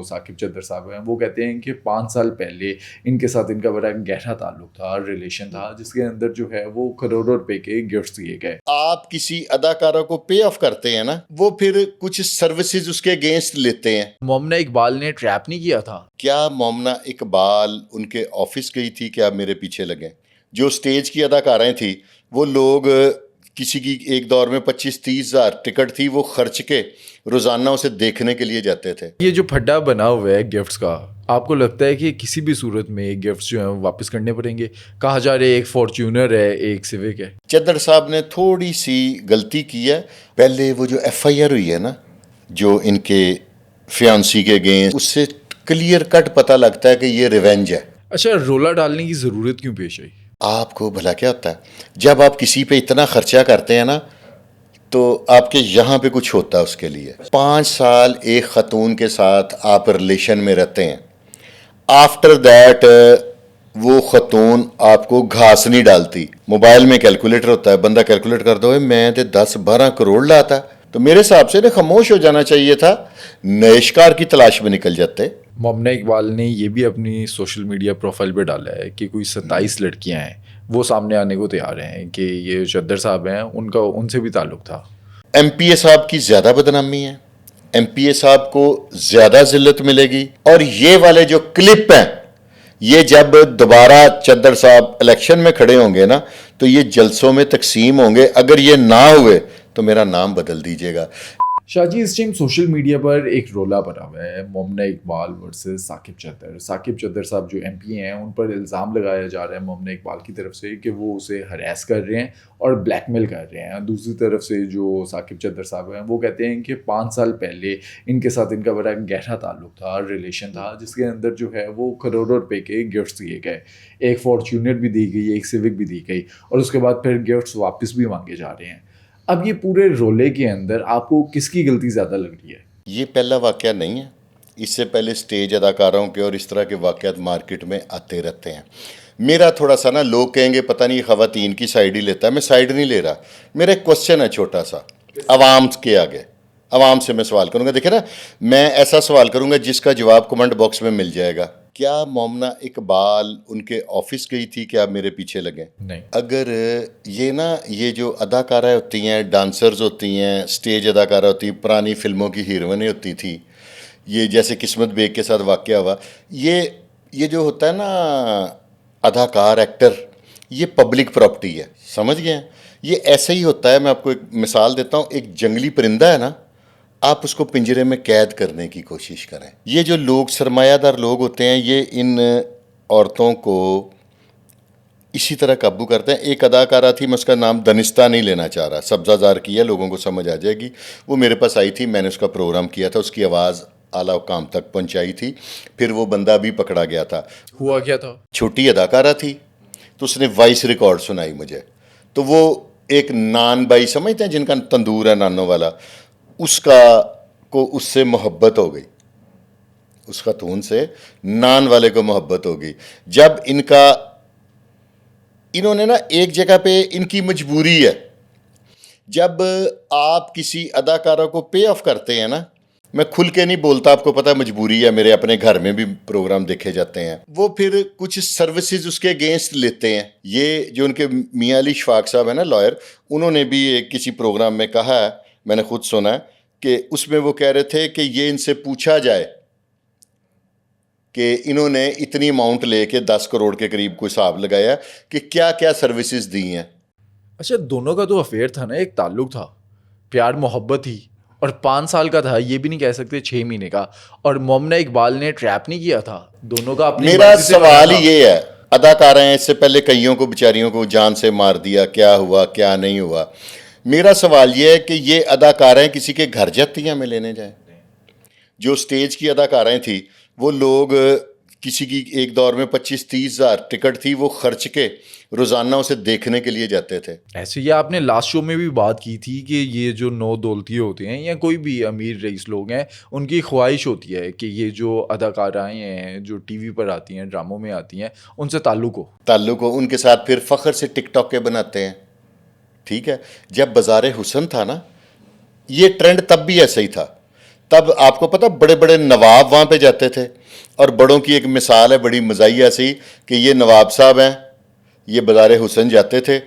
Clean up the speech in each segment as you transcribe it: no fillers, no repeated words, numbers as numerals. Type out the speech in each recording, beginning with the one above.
ثاقب چدر صاحب ہیں وہ کہتے ہیں کہ 5 سال پہلے ان کے ساتھ ان کا بڑا گہرا تعلق تھا، ریلیشن تھا، جس کے اندر جو ہے وہ کروڑوں روپے کے گفٹس دیے گئے. آپ کسی اداکارہ کو پے آف کرتے ہیں نا، وہ پھر کچھ سروسز اس کے اگینسٹ لیتے ہیں. مومنہ اقبال نے ٹریپ نہیں کیا تھا؟ کیا مومنہ اقبال ان کے آفس گئی تھی کہ آپ میرے پیچھے لگیں؟ جو سٹیج کی اداکارائیں تھیں وہ لوگ کسی کی ایک دور میں 25-30 ہزار ٹکٹ تھی، وہ خرچ کے روزانہ اسے دیکھنے کے لیے جاتے تھے. یہ جو پھڈا بنا ہوا ہے گفٹس کا، آپ کو لگتا ہے کہ کسی بھی صورت میں گفٹس جو ہیں واپس کرنے پڑیں گے؟ کہا جا رہا ہے ایک فارچونر ہے، ایک سیوک ہے. چدر صاحب نے تھوڑی سی غلطی کی ہے. پہلے وہ جو ایف آئی آر ہوئی ہے نا جو ان کے فیانسی کے اگینسٹ، اس سے کلیئر کٹ پتہ لگتا ہے کہ یہ ریونج ہے. اچھا، رولا ڈالنے کی ضرورت کیوں پیش آئی؟ آپ کو بھلا کیا ہوتا ہے جب آپ کسی پہ اتنا خرچہ کرتے ہیں نا تو آپ کے یہاں پہ کچھ ہوتا ہے اس کے لیے. 5 سال ایک خاتون کے ساتھ آپ ریلیشن میں رہتے ہیں، آفٹر دیٹ وہ خاتون آپ کو گھاس نہیں ڈالتی. موبائل میں کیلکولیٹر ہوتا ہے، بندہ کیلکولیٹ کر دو میں 10-12 کروڑ لاتا. تو میرے حساب سے خاموش ہو جانا چاہیے تھا، نیشکار کی تلاش میں نکل جاتے. مومنہ اقبال نے یہ بھی اپنی سوشل میڈیا پروفائل پہ ڈالا ہے کہ کوئی 27 لڑکیاں ہیں وہ سامنے آنے کو تیار ہیں کہ یہ چدر صاحب ہیں ان سے بھی تعلق تھا. ایم پی اے صاحب کی زیادہ بدنامی ہے، ایم پی اے صاحب کو زیادہ ذلت ملے گی. اور یہ والے جو کلپ ہیں یہ جب دوبارہ چدر صاحب الیکشن میں کھڑے ہوں گے نا تو یہ جلسوں میں تقسیم ہوں گے. اگر یہ نہ ہوئے تو میرا نام بدل دیجیے گا. شاہ جی، اس ٹائم سوشل میڈیا پر ایک رولا بنا ہوا ہے مومنہ اقبال ورسز ثاقب چدر. ثاقب چدر صاحب جو ایم پی ہیں ان پر الزام لگایا جا رہا ہے مومنہ اقبال کی طرف سے کہ وہ اسے ہراس کر رہے ہیں اور بلیک میل کر رہے ہیں. دوسری طرف سے جو ثاقب چدر صاحب ہیں وہ کہتے ہیں کہ 5 سال پہلے ان کے ساتھ ان کا بڑا گہرا تعلق تھا، ریلیشن تھا، جس کے اندر جو ہے وہ کروڑوں روپے کے گفٹس دیے گئے. ایک فارچونر بھی دی گئی، ایک سیوک بھی دی گئی، اور اس کے بعد پھر گفٹس واپس بھی مانگے جا رہے ہیں. اب یہ پورے رولے کے اندر آپ کو کس کی غلطی زیادہ لگ رہی ہے؟ یہ پہلا واقعہ نہیں ہے، اس سے پہلے سٹیج اداکاروں کے اور اس طرح کے واقعات مارکیٹ میں آتے رہتے ہیں. میرا تھوڑا سا نا، لوگ کہیں گے پتہ نہیں خواتین کی سائڈ ہی لیتا ہے. میں سائڈ نہیں لے رہا. میرا ایک کوسچن ہے چھوٹا سا عوام کے آگے، عوام سے میں سوال کروں گا. دیکھیں نا، میں ایسا سوال کروں گا جس کا جواب کمنٹ باکس میں مل جائے گا. کیا مومنہ اقبال ان کے آفس گئی تھی کہ آپ میرے پیچھے لگیں؟ نہیں. اگر یہ جو اداکارہ ہوتی ہیں، ڈانسرز ہوتی ہیں، سٹیج اداکارہ ہوتی ہیں، پرانی فلموں کی ہیروئنیں ہوتی تھی، یہ جیسے قسمت بیگ کے ساتھ واقعہ ہوا، یہ جو ہوتا ہے نا اداکار، ایکٹر، یہ پبلک پراپرٹی ہے. سمجھ گئے ہیں؟ یہ ایسا ہی ہوتا ہے. میں آپ کو ایک مثال دیتا ہوں. ایک جنگلی پرندہ ہے نا، آپ اس کو پنجرے میں قید کرنے کی کوشش کریں. یہ جو لوگ سرمایہ دار لوگ ہوتے ہیں یہ ان عورتوں کو اسی طرح قابو کرتے ہیں. ایک اداکارہ تھی، میں اس کا نام دنستہ نہیں لینا چاہ رہا، سبزہ زار کی ہے، لوگوں کو سمجھ آ جائے گی. وہ میرے پاس آئی تھی، میں نے اس کا پروگرام کیا تھا، اس کی آواز اعلیٰ حکام تک پہنچائی تھی. پھر وہ بندہ بھی پکڑا گیا تھا. ہوا کیا تھا؟ چھوٹی اداکارہ تھی تو اس نے وائس ریکارڈ سنائی مجھے. تو وہ ایک نان بائی سمجھتے ہیں جن کا تندور ہے نانوں والا، اس سے محبت ہو گئی، اس خاتون سے نان والے کو محبت ہو گئی. جب انہوں نے نا ایک جگہ پہ ان کی مجبوری ہے. جب آپ کسی اداکارہ کو پے آف کرتے ہیں نا، میں کھل کے نہیں بولتا، آپ کو پتہ مجبوری ہے، میرے اپنے گھر میں بھی پروگرام دیکھے جاتے ہیں، وہ پھر کچھ سروسز اس کے اگینسٹ لیتے ہیں. یہ جو ان کے میاں علی شفاق صاحب ہیں نا لائر، انہوں نے بھی کسی پروگرام میں کہا ہے، میں نے خود سنا ہے کہ اس میں وہ کہہ رہے تھے کہ یہ ان سے پوچھا جائے کہ انہوں نے اتنی اماؤنٹ لے کے 10 کروڑ کے قریب کوئی حساب لگایا کہ کیا کیا سروسز دی ہیں. اچھا، دونوں کا تو افیئر تھا نا، ایک تعلق تھا، پیار محبت تھی، اور 5 سال کا تھا، یہ بھی نہیں کہہ سکتے 6 مہینے کا. اور مومنہ اقبال نے ٹریپ نہیں کیا تھا، دونوں کا اپنی میرا سوال یہ ہے، اداکارہ ہیں، اس سے پہلے کئیوں کو بیچاریوں کو جان سے مار دیا، کیا ہوا کیا نہیں ہوا. میرا سوال یہ ہے کہ یہ اداکاریں کسی کے گھر جاتی ہیں ہمیں لینے جائیں؟ جو سٹیج کی اداکاریں تھیں وہ لوگ کسی کی ایک دور میں 25-30 ہزار ٹکٹ تھی، وہ خرچ کے روزانہ اسے دیکھنے کے لیے جاتے تھے. ایسے یہ آپ نے لاسٹ شو میں بھی بات کی تھی کہ یہ جو نو دولتی ہوتے ہیں یا کوئی بھی امیر رئیس لوگ ہیں، ان کی خواہش ہوتی ہے کہ یہ جو اداکارائیں ہیں جو ٹی وی پر آتی ہیں، ڈراموں میں آتی ہیں، ان سے تعلق ہو ان کے ساتھ پھر فخر سے ٹک ٹاک کے بناتے ہیں. ٹھیک ہے، جب بازار حسن تھا نا، یہ ٹرینڈ تب بھی ایسا ہی تھا. تب آپ کو پتہ بڑے بڑے نواب وہاں پہ جاتے تھے, اور بڑوں کی ایک مثال ہے بڑی مزاحیہ سی کہ یہ نواب صاحب ہیں, یہ بازار حسن جاتے تھے,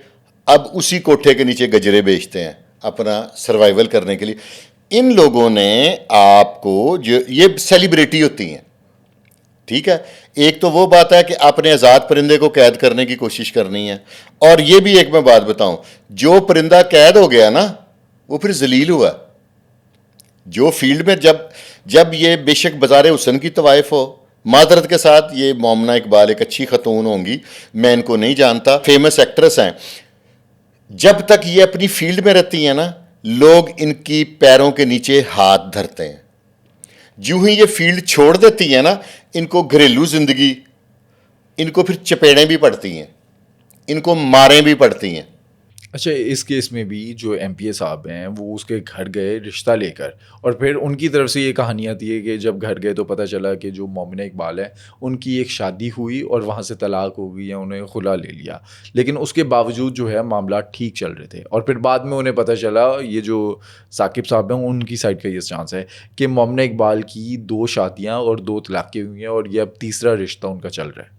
اب اسی کوٹھے کے نیچے گجرے بیچتے ہیں اپنا سروائیول کرنے کے لیے. ان لوگوں نے آپ کو جو یہ سیلیبریٹی ہوتی ہیں, ٹھیک ہے, ایک تو وہ بات ہے کہ اپنے آزاد پرندے کو قید کرنے کی کوشش کرنی ہے, اور یہ بھی ایک میں بات بتاؤں, جو پرندہ قید ہو گیا نا وہ پھر ذلیل ہوا. جو فیلڈ میں جب یہ بے شک بازار حسن کی طوائف ہو, معذرت کے ساتھ یہ مومنہ اقبال ایک اچھی خاتون ہوں گی, میں ان کو نہیں جانتا, فیمس ایکٹریس ہیں, جب تک یہ اپنی فیلڈ میں رہتی ہیں نا لوگ ان کی پیروں کے نیچے ہاتھ دھرتے ہیں. جو ہی یہ فیلڈ چھوڑ دیتی ہیں نا, ان کو گھریلو زندگی, ان کو پھر چپیڑیں بھی پڑتی ہیں, ان کو ماریں بھی پڑتی ہیں. اچھا, اس کیس میں بھی جو ایم پی اے صاحب ہیں وہ اس کے گھر گئے رشتہ لے کر, اور پھر ان کی طرف سے یہ کہانی آتی ہے کہ جب گھر گئے تو پتہ چلا کہ جو مومنہ اقبال ہے ان کی ایک شادی ہوئی اور وہاں سے طلاق ہو گئی, انہیں خلا لے لیا, لیکن اس کے باوجود جو ہے معاملات ٹھیک چل رہے تھے. اور پھر بعد میں انہیں پتہ چلا, یہ جو ثاقب صاحب ہیں ان کی سائڈ کا یہ چانس ہے کہ مومنہ اقبال کی 2 شادیاں اور 2 طلاقیں ہوئی ہیں, اور یہ اب تیسرا رشتہ ان کا چل رہا ہے.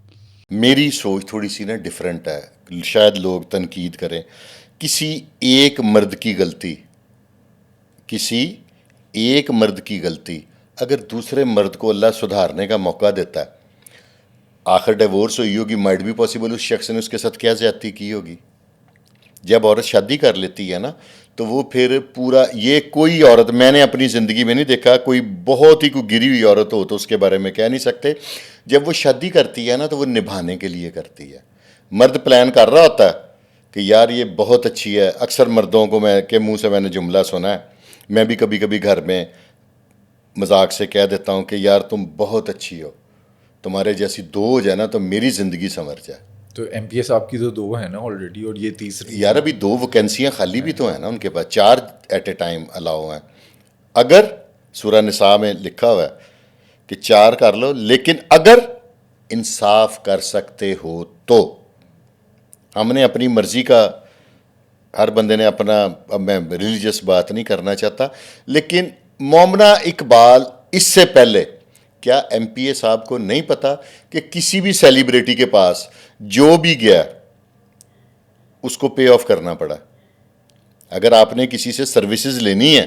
میری سوچ تھوڑی سی نا ڈیفرنٹ ہے, شاید لوگ تنقید کریں. کسی ایک مرد کی غلطی اگر دوسرے مرد کو اللہ سدھارنے کا موقع دیتا ہے, آخر ڈیورس ہوئی ہوگی, مائٹ بھی پاسبل اس شخص نے اس کے ساتھ کیا زیادتی کی ہوگی. جب عورت شادی کر لیتی ہے نا تو وہ پھر پورا, یہ کوئی عورت میں نے اپنی زندگی میں نہیں دیکھا, کوئی بہت ہی کوئی گری ہوئی عورت ہو تو اس کے بارے میں کہہ نہیں سکتے, جب وہ شادی کرتی ہے نا تو وہ نبھانے کے لیے کرتی ہے. مرد پلان کر رہا ہوتا ہے کہ یار یہ بہت اچھی ہے, اکثر مردوں کو میں کے منہ سے میں نے جملہ سنا ہے, میں بھی کبھی کبھی گھر میں مذاق سے کہہ دیتا ہوں کہ یار تم بہت اچھی ہو, تمہارے جیسی 2 ہو جائے نا تو میری زندگی سنور جائے. تو ایم پی اے صاحب کی تو 2 ہیں نا آلریڈی, اور یہ تیسری. یار ابھی 2 ویکینسیاں خالی بھی تو ہیں نا ان کے پاس, 4 ایٹ اے ٹائم الاؤ ہیں. اگر سورہ نساء میں لکھا ہوا ہے کہ 4 کر لو, لیکن اگر انصاف کر سکتے ہو تو. ہم نے اپنی مرضی کا, ہر بندے نے اپنا, اب میں ریلیجس بات نہیں کرنا چاہتا, لیکن مومنہ اقبال اس سے پہلے کیا ایم پی اے صاحب کو نہیں پتا کہ کسی بھی سیلیبریٹی کے پاس جو بھی گیا اس کو پے آف کرنا پڑا. اگر آپ نے کسی سے سروسز لینی ہے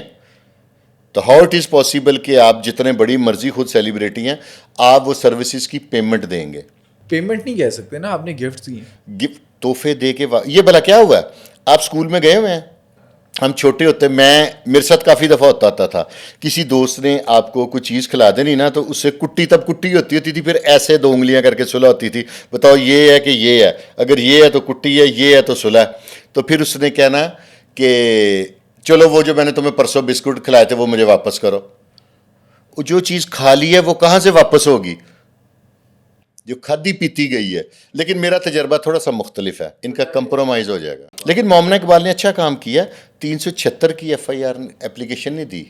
تو ہاؤ اٹ از پاسبل کہ آپ جتنے بڑی مرضی خود سیلیبریٹی ہیں آپ وہ سروسز کی پیمنٹ دیں گے. پیمنٹ نہیں کہہ سکتے نا, آپ نے گفٹ دی ہیں, گفٹ تحفے دے کے. یہ بھلا کیا ہوا ہے, آپ اسکول میں گئے ہوئے ہیں, ہم چھوٹے ہوتے, میرے ساتھ کافی دفعہ ہوتا تھا, کسی دوست نے آپ کو کوئی چیز کھلا دینی نا تو اس سے کٹی, تب کٹی ہوتی تھی, پھر ایسے 2 انگلیاں کر کے صلح ہوتی تھی, بتاؤ یہ ہے کہ یہ ہے, اگر یہ ہے تو کٹی ہے, یہ ہے تو صلح. تو پھر اس نے کہنا کہ چلو وہ جو میں نے تمہیں پرسوں بسکٹ کھلائے تھے وہ مجھے واپس کرو. جو چیز کھا لی ہے وہ کہاں سے واپس ہوگی, جو کھادی پیتی گئی ہے. لیکن میرا تجربہ تھوڑا سا مختلف ہے, ان کا کمپرومائز ہو جائے گا. لیکن مومنہ اقبال نے اچھا کام کیا, 376 کی ایف آئی آر اپلیکیشن نہیں دی.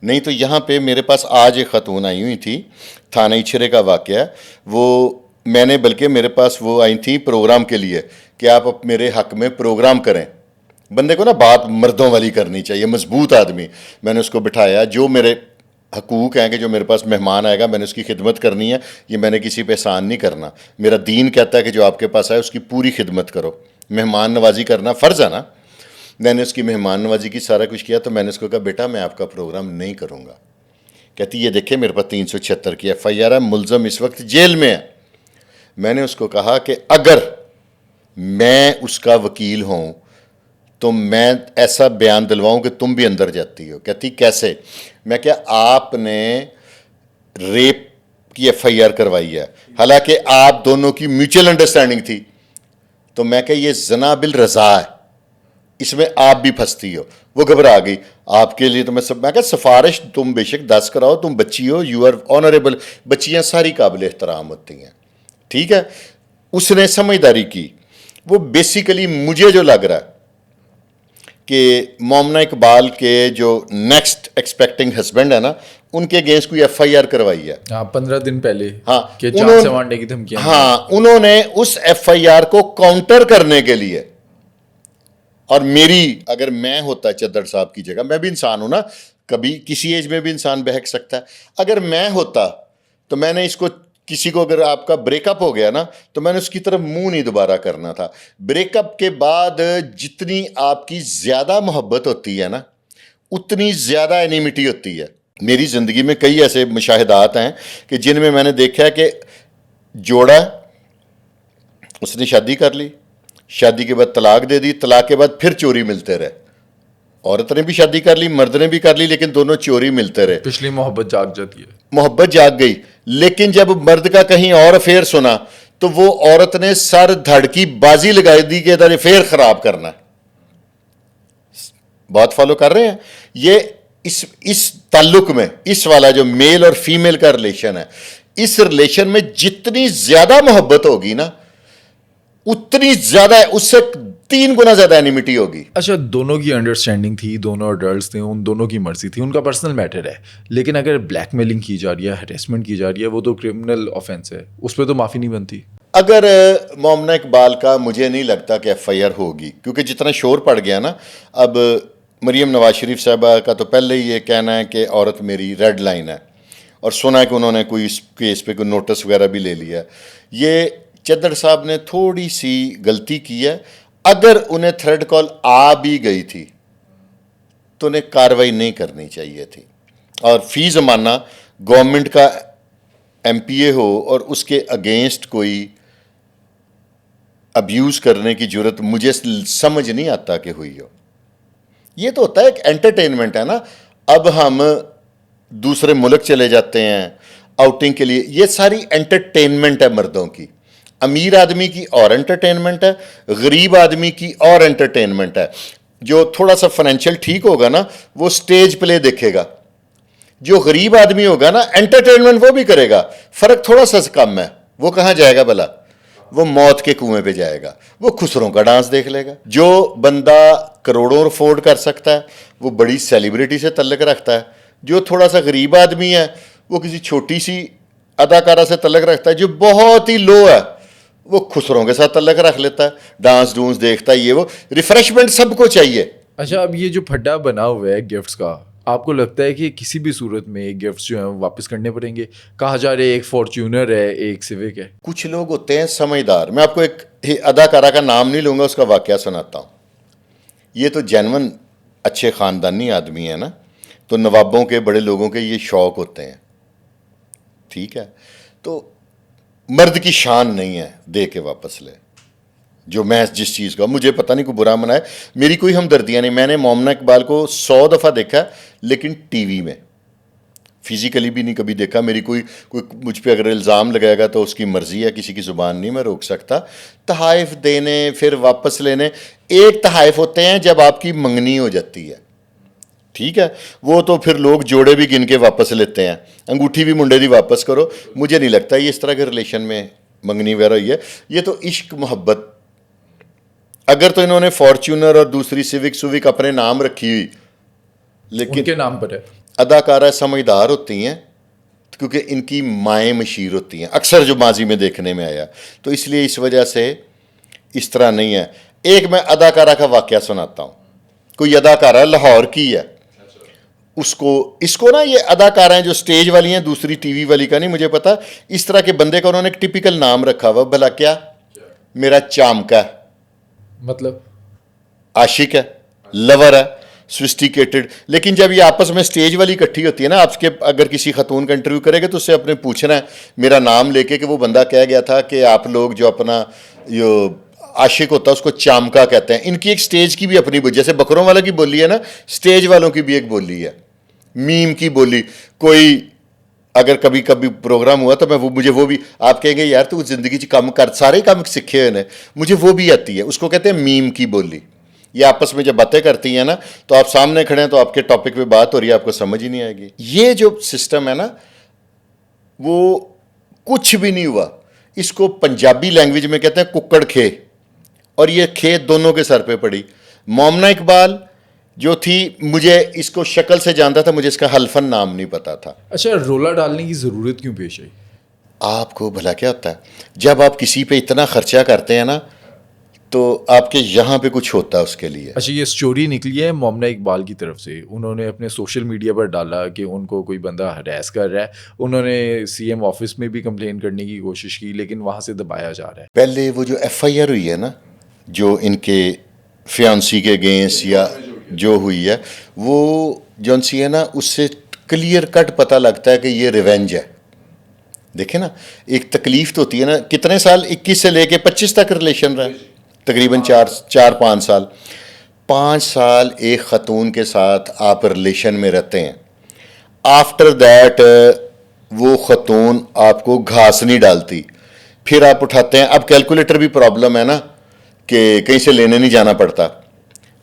نہیں تو یہاں پہ میرے پاس آج ایک خاتون آئی ہوئی تھی, تھانہ اچھرے کا واقعہ, وہ میں نے, بلکہ میرے پاس وہ آئی تھیں پروگرام کے لیے کہ آپ میرے حق میں پروگرام کریں. بندے کو نا بات مردوں والی کرنی چاہیے, مضبوط آدمی. میں نے اس کو بٹھایا, جو میرے حقوق ہیں کہ جو میرے پاس مہمان آئے گا میں نے اس کی خدمت کرنی ہے, یہ میں نے کسی پہ احسان نہیں کرنا. میرا دین کہتا ہے کہ جو آپ کے پاس آئے اس کی پوری خدمت کرو, مہمان نوازی کرنا فرض ہے نا. میں نے اس کی مہمان نوازی کی, سارا کچھ کیا, تو میں نے اس کو کہا بیٹا میں آپ کا پروگرام نہیں کروں گا. کہتی یہ دیکھیں میرے پاس 376 کی ایف آئی آر ہے, ملزم اس وقت جیل میں ہے. میں نے اس کو کہا کہ اگر میں اس کا وکیل ہوں تو میں ایسا بیان دلواؤں کہ تم بھی اندر جاتی ہو. کہتی کیسے؟ میں کیا آپ نے ریپ کی ایف آئی آر کروائی ہے, حالانکہ آپ دونوں کی میوچل انڈرسٹینڈنگ تھی. تو میں کہ یہ زنا بالرضا ہے, اس میں آپ بھی پھنستی ہو. وہ گھبرا گئی. آپ کے لیے تو میں کہ سفارش تم بے شک 10 کراؤ, تم بچی ہو, یو آر آنریبل. بچیاں ساری قابل احترام ہوتی ہیں, ٹھیک ہے. اس نے سمجھداری کی. وہ بیسیکلی مجھے جو لگ رہا ہے کہ مومنہ اقبال کے جو نیکسٹ ایکسپیکٹنگ ہسبینڈ ہے نا, ان کے اگینسٹ کوئی ایف آئی آر کروائی ہے. 15 دن پہلے, ہاں, کہ جان سے مارنے کی دھمکیاں. ہاں, انہوں نے اس ایف آئی آر کو کاؤنٹر کرنے کے لیے, اور میری اگر میں ہوتا چدر صاحب کی جگہ, میں بھی انسان ہوں نا, کبھی کسی ایج میں بھی انسان بہک سکتا ہے. اگر میں ہوتا تو میں نے اس کو کسی کو اگر آپ کا بریک اپ ہو گیا نا تو میں نے اس کی طرف منہ نہیں دوبارہ کرنا تھا. بریک اپ کے بعد جتنی آپ کی زیادہ محبت ہوتی ہے نا اتنی زیادہ اینیمیٹی ہوتی ہے. میری زندگی میں کئی ایسے مشاہدات ہیں کہ جن میں میں نے دیکھا ہے کہ جوڑا اس نے شادی کر لی, شادی کے بعد طلاق دے دی, طلاق کے بعد پھر چوری ملتے رہے. عورت نے بھی شادی کر لی, مرد نے بھی کر لی, لیکن دونوں چوری ملتے رہے. پچھلی محبت جاگ جاتی ہے, محبت جاگ گئی. لیکن جب مرد کا کہیں اور افیئر سنا تو وہ عورت نے سر دھڑ کی بازی لگائی دی کہ ادھر افیئر خراب کرنا ہے. بہت فالو کر رہے ہیں یہ اس تعلق میں. اس والا جو میل اور فیمیل کا ریلیشن ہے, اس ریلیشن میں جتنی زیادہ محبت ہوگی نا اتنی زیادہ اس سے 3 گنا زیادہ اینیمیٹی ہوگی. اچھا دونوں کی انڈرسٹینڈنگ تھی, دونوں ایڈلٹس تھے, ان دونوں کی مرضی تھی, ان کا پرسنل میٹر ہے. لیکن اگر بلیک میلنگ کی جا رہی ہے, ہریسمنٹ کی جا رہی ہے, وہ تو کرمنل آفینس ہے, اس پہ تو معافی نہیں بنتی. اگر مومنہ اقبال کا مجھے نہیں لگتا کہ ایف آئی آر ہوگی, کیونکہ جتنا شور پڑ گیا نا. اب مریم نواز شریف صاحبہ کا تو پہلے ہی یہ کہنا ہے کہ عورت میری ریڈ لائن ہے, اور سنا ہے کہ انہوں نے کوئی اس کیس پہ کوئی نوٹس وغیرہ بھی لے لیا. یہ چدر صاحب نے تھوڑی سی غلطی کی ہے. اگر انہیں تھریڈ کال آ بھی گئی تھی تو انہیں کارروائی نہیں کرنی چاہیے تھی. اور فی زمانہ گورنمنٹ کا ایم پی اے ہو اور اس کے اگینسٹ کوئی ابیوز کرنے کی جرت مجھے سمجھ نہیں آتا کہ ہوئی ہو. یہ تو ہوتا ہے ایک انٹرٹینمنٹ ہے نا. اب ہم دوسرے ملک چلے جاتے ہیں آؤٹنگ کے لیے, یہ ساری انٹرٹینمنٹ ہے مردوں کی. امیر آدمی کی اور انٹرٹینمنٹ ہے, غریب آدمی کی اور انٹرٹینمنٹ ہے. جو تھوڑا سا فائنینشیل ٹھیک ہوگا نا وہ سٹیج پلے دیکھے گا, جو غریب آدمی ہوگا نا انٹرٹینمنٹ وہ بھی کرے گا. فرق تھوڑا سا کم ہے. وہ کہاں جائے گا بھلا؟ وہ موت کے کنویں پہ جائے گا, وہ خسروں کا ڈانس دیکھ لے گا. جو بندہ کروڑوں افورڈ کر سکتا ہے وہ بڑی سیلیبریٹی سے تعلق رکھتا ہے. جو تھوڑا سا غریب آدمی ہے وہ کسی چھوٹی سی اداکارہ سے تعلق رکھتا ہے. جو بہت ہی لو ہے وہ خسروں کے ساتھ تعلق رکھ لیتا ہے, ڈانس ڈونس دیکھتا ہے. یہ وہ ریفریشمنٹ سب کو چاہیے. اچھا اب یہ جو پھڈا بنا ہوا ہے گفٹس کا, آپ کو لگتا ہے کہ کسی بھی صورت میں گفٹس جو ہیں واپس کرنے پڑیں گے؟ کہا جا رہا ہے ایک فارچونر ہے, ایک سیوک ہے. کچھ لوگ ہوتے ہیں سمجھدار. میں آپ کو ایک اداکارہ کا نام نہیں لوں گا, اس کا واقعہ سناتا ہوں. یہ تو جینون اچھے خاندانی آدمی ہے نا, تو نوابوں کے بڑے لوگوں کے یہ شوق ہوتے ہیں, ٹھیک ہے. تو مرد کی شان نہیں ہے دے کے واپس لے. جو میں جس چیز کا مجھے پتہ نہیں کوئی برا منائے, میری کوئی ہمدردیاں نہیں. میں نے مومنہ اقبال کو 100 دفعہ دیکھا, لیکن ٹی وی میں, فزیکلی بھی نہیں کبھی دیکھا. میری کوئی مجھ پہ اگر الزام لگائے گا تو اس کی مرضی ہے, کسی کی زبان نہیں میں روک سکتا. تحائف دینے پھر واپس لینے, ایک تحائف ہوتے ہیں جب آپ کی منگنی ہو جاتی ہے, ٹھیک ہے, وہ تو پھر لوگ جوڑے بھی گن کے واپس لیتے ہیں. انگوٹھی بھی منڈے دی واپس کرو. مجھے نہیں لگتا یہ اس طرح کے ریلیشن میں منگنی وغیرہ ہوئی ہے. یہ تو عشق محبت. اگر تو انہوں نے فارچونر اور دوسری سیوک اپنے نام رکھی ہوئی, لیکن ان کے نام پر ہے. اداکارہ سمجھدار ہوتی ہیں کیونکہ ان کی مائیں مشیر ہوتی ہیں, اکثر جو ماضی میں دیکھنے میں آیا. تو اس لیے اس وجہ سے اس طرح نہیں ہے. ایک میں اداکارہ کا واقعہ سناتا ہوں. کوئی اداکارہ لاہور کی ہے, اس کو نا, یہ اداکارہ ہیں جو اسٹیج والی ہیں, دوسری ٹی وی والی کا نہیں مجھے پتا. اس طرح کے بندے کا انہوں نے ایک ٹپیکل نام رکھا ہوا, بھلا کیا, میرا چامکا ہے. مطلب عاشق ہے, لور ہے, سوفسٹیکیٹڈ. لیکن جب یہ آپس میں اسٹیج والی اکٹھی ہوتی ہے نا, آپ کے اگر کسی خاتون کا انٹرویو کرے گا تو اس سے اپنے پوچھنا ہے میرا نام لے کے کہ وہ بندہ کہہ گیا تھا کہ آپ لوگ جو اپنا جو عاشق ہوتا ہے اس کو چامکا کہتے ہیں. ان کی ایک سٹیج کی بھی اپنی بولی, جیسے بکروں والا کی بولی ہے نا, سٹیج والوں کی بھی ایک بولی ہے, میم کی بولی. کوئی اگر کبھی پروگرام ہوا تو مجھے وہ بھی, آپ کہیں گے یار تو زندگی چ کام کر, سارے کام سیکھے ہوئے ہیں, مجھے وہ بھی آتی ہے. اس کو کہتے ہیں میم کی بولی. یہ آپس میں جب باتیں کرتی ہیں نا تو آپ سامنے کھڑے ہیں تو آپ کے ٹاپک پہ بات ہو رہی ہے, آپ کو سمجھ ہی نہیں آئے گی. یہ جو سسٹم ہے نا وہ کچھ بھی نہیں ہوا. اس کو پنجابی لینگویج میں کہتے ہیں ککڑ کھے, اور یہ کھیت دونوں کے سر پہ پڑی. مومنہ اقبال جو تھی, مجھے اس کو شکل سے جانتا تھا, مجھے اس کا حلفاً نام نہیں پتا تھا. اچھا رولا ڈالنے کی ضرورت کیوں پیش آئی؟ آپ کو بھلا کیا ہوتا ہے جب آپ کسی پہ اتنا خرچہ کرتے ہیں نا تو آپ کے یہاں پہ کچھ ہوتا ہے اس کے لیے. اچھا یہ اسٹوری نکلی ہے مومنہ اقبال کی طرف سے, انہوں نے اپنے سوشل میڈیا پر ڈالا کہ ان کو کوئی بندہ ہراس کر رہا ہے, انہوں نے سی ایم آفس میں بھی کمپلین کرنے کی کوشش کی لیکن وہاں سے دبایا جا رہا ہے. پہلے وہ جو ایف آئی آر ہوئی ہے نا جو ان کے فیانسی کے اگینسٹ یا جو ہوئی ہے, وہ جون سی ہے نا, اس سے کلیئر کٹ پتہ لگتا ہے کہ یہ ریونج ہے. دیکھیں نا, ایک تکلیف تو ہوتی ہے نا. کتنے سال 21 سے لے کے 25 تک ریلیشن رہا, تقریباً 4-5 سال. 5 سال ایک خاتون کے ساتھ آپ ریلیشن میں رہتے ہیں. آفٹر دیٹ وہ خاتون آپ کو گھاس نہیں ڈالتی, پھر آپ اٹھاتے ہیں. اب کیلکولیٹر بھی پرابلم ہے نا کہ کہیں سے لینے نہیں جانا پڑتا,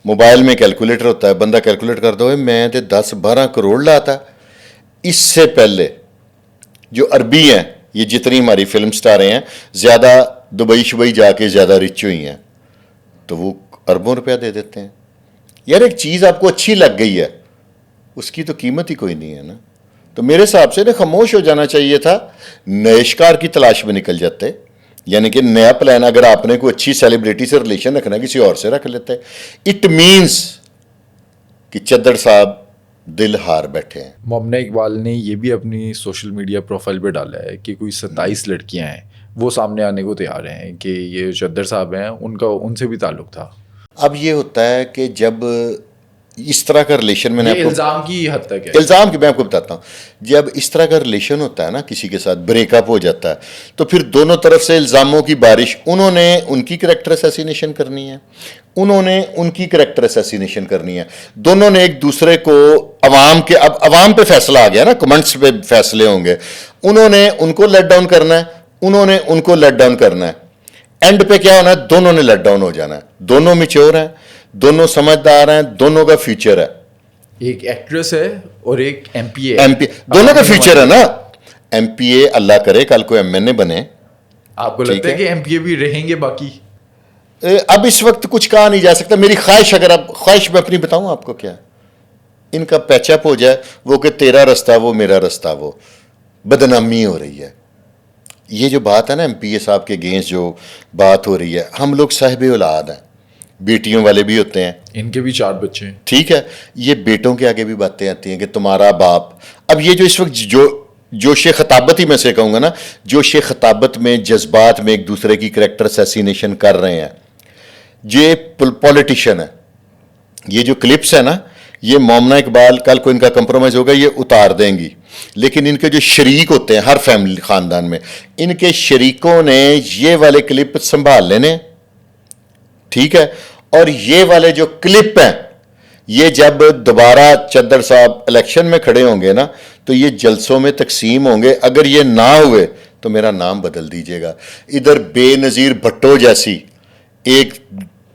موبائل میں کیلکولیٹر ہوتا ہے, بندہ کیلکولیٹ کر دو میں تو 10-12 کروڑ لاتا. اس سے پہلے جو عربی ہیں, یہ جتنی ہماری فلم سٹاریں ہیں زیادہ دبئی شبئی جا کے زیادہ رچ ہوئی ہیں, تو وہ اربوں روپیہ دے دیتے ہیں. یار ایک چیز آپ کو اچھی لگ گئی ہے, اس کی تو قیمت ہی کوئی نہیں ہے نا. تو میرے حساب سے خاموش ہو جانا چاہیے تھا, نئے شکار کی تلاش میں نکل جاتے. یعنی کہ نیا پلان, اگر آپ نے کوئی اچھی سیلیبریٹی سے ریلیشن رکھنا ہے کسی اور سے رکھ لیتے. اٹ مینس کہ چدر صاحب دل ہار بیٹھے ہیں. مومنہ اقبال نے یہ بھی اپنی سوشل میڈیا پروفائل پہ ڈالا ہے کہ کوئی 27 لڑکیاں ہیں وہ سامنے آنے کو تیار ہیں کہ یہ چدر صاحب ہیں, ان سے بھی تعلق تھا. اب یہ ہوتا ہے کہ جب اس طرح کا ریلیشن میں نے یہ الزام کی حد تک ہے, الزام کی میں آپ کو بتاتا ہوں. جب اس طرح کا ریلیشن ہوتا ہے نا کسی کے ساتھ, بریک اپ ہو جاتا ہے, تو پھر دونوں طرف سے الزاموں کی بارش. انہوں نے ان کی کریکٹر اسیسینیشن کرنی ہے, انہوں نے ان کی کریکٹر اسیسینیشن کرنی ہے. دونوں نے ایک دوسرے کو عوام کے, اب عوام پہ فیصلہ آ گیا نا, کمنٹس پہ فیصلے ہوں گے. انہوں نے ان کو لیٹ ڈاؤن کرنا ہے, انہوں نے ان کو لیٹ ڈاؤن کرنا ہے. اینڈ پہ کیا ہونا ہے, دونوں نے لیٹ ڈاؤن ہو جانا ہے. دونوں میچور ہیں, دونوں سمجھدار ہیں, دونوں کا فیوچر ہے. ایک ایکٹریس ہے اور ایک ایم پی اے, دونوں کا فیوچر ہے نا. ایم پی اے اللہ کرے کل کو ایم این اے بنے. آپ کو لگتا ہے کہ ایم پی اے بھی رہیں گے باقی؟ اب اس وقت کچھ کہا نہیں جا سکتا. میری خواہش, اگر اب خواہش میں اپنی بتاؤں آپ کو, کیا ان کا پیچ اپ ہو جائے, وہ کہ تیرا رستہ وہ میرا رستہ وہ. بدنامی ہو رہی ہے. یہ جو بات ہے نا ایم پی اے صاحب کے اگینسٹ جو بات ہو رہی ہے, ہم لوگ صاحب اولاد ہیں, بیٹیوں والے بھی ہوتے ہیں, ان کے بھی 4 بچے ہیں, ٹھیک ہے. یہ بیٹوں کے آگے بھی باتیں آتی ہیں کہ تمہارا باپ. اب یہ جو اس وقت جوش خطابت ہی میں سے کہوں گا نا, جوش خطابت میں جذبات میں ایک دوسرے کی کریکٹر اسیسینیشن کر رہے ہیں. یہ پولیٹیشین ہے. یہ جو کلپس ہے نا, یہ مومنہ اقبال کل کو ان کا کمپرومائز ہوگا, یہ اتار دیں گی. لیکن ان کے جو شریک ہوتے ہیں ہر فیملی خاندان میں, ان کے شریکوں نے یہ والے کلپ سنبھال لینے, ٹھیک ہے. اور یہ والے جو کلپ ہیں, یہ جب دوبارہ چدر صاحب الیکشن میں کھڑے ہوں گے نا, تو یہ جلسوں میں تقسیم ہوں گے. اگر یہ نہ ہوئے تو میرا نام بدل دیجیے گا. ادھر بے نظیر بھٹو جیسی ایک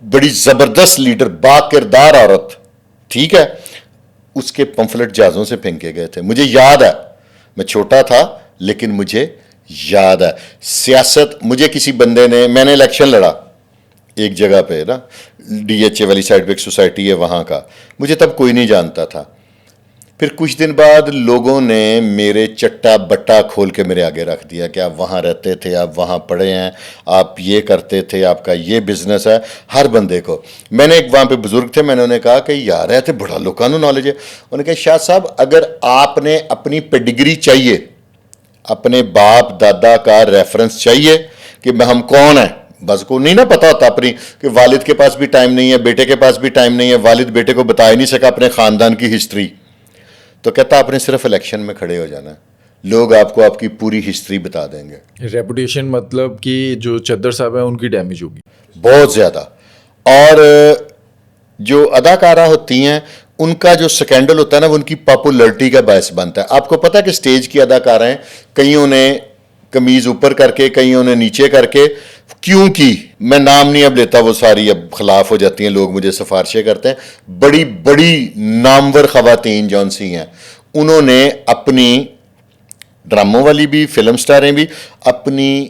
بڑی زبردست لیڈر, با کردار عورت, ٹھیک ہے, اس کے پمفلٹ جہازوں سے پھینکے گئے تھے. مجھے یاد ہے, میں چھوٹا تھا لیکن مجھے یاد ہے. سیاست مجھے کسی بندے نے, میں نے الیکشن لڑا ایک جگہ پہ نا, ڈی ایچ اے والی سائڈ پہ ایک سوسائٹی ہے وہاں کا, مجھے تب کوئی نہیں جانتا تھا. پھر کچھ دن بعد لوگوں نے میرے چٹا بٹا کھول کے میرے آگے رکھ دیا کہ آپ وہاں رہتے تھے, آپ وہاں پڑھے ہیں, آپ یہ کرتے تھے, آپ کا یہ بزنس ہے. ہر بندے کو میں نے, ایک وہاں پہ بزرگ تھے, میں نے انہیں کہا کہ یار ہے تو بڑا لوگوں کو نالج ہے. انہوں نے کہا شاہ صاحب اگر آپ نے اپنی پیڈگری چاہیے, اپنے باپ دادا کا ریفرنس چاہیے کہ ہم کون ہیں, بس کو نہیں نا پتا ہوتا اپنی, کہ والد کے پاس بھی ٹائم نہیں ہے, بیٹے کے پاس بھی ٹائم نہیں ہے, والد بیٹے کو بتا ہی نہیں سکا اپنے خاندان کی ہسٹری. تو کہتا آپ نے صرف الیکشن میں کھڑے ہو جانا ہے, لوگ آپ کو آپ کی پوری ہسٹری بتا دیں گے. ریپوٹیشن مطلب کہ جو چدر صاحب ہیں ان کی ڈیمیج ہوگی بہت زیادہ. اور جو اداکارہ ہوتی ہیں ان کا جو سکینڈل ہوتا ہے نا, وہ ان کی پاپولرٹی کا باعث بنتا ہے. آپ کو پتہ ہے کہ سٹیج کی اداکارہ ہیں, کئیوں نے قمیض اوپر کر کے, کئیوں نے نیچے کر کے, کیوں کی میں نام نہیں اب لیتا, وہ ساری اب خلاف ہو جاتی ہیں, لوگ مجھے سفارشیں کرتے ہیں. بڑی بڑی نامور خواتین جون سی ہیں, انہوں نے اپنی ڈراموں والی بھی, فلم سٹاریں بھی, اپنی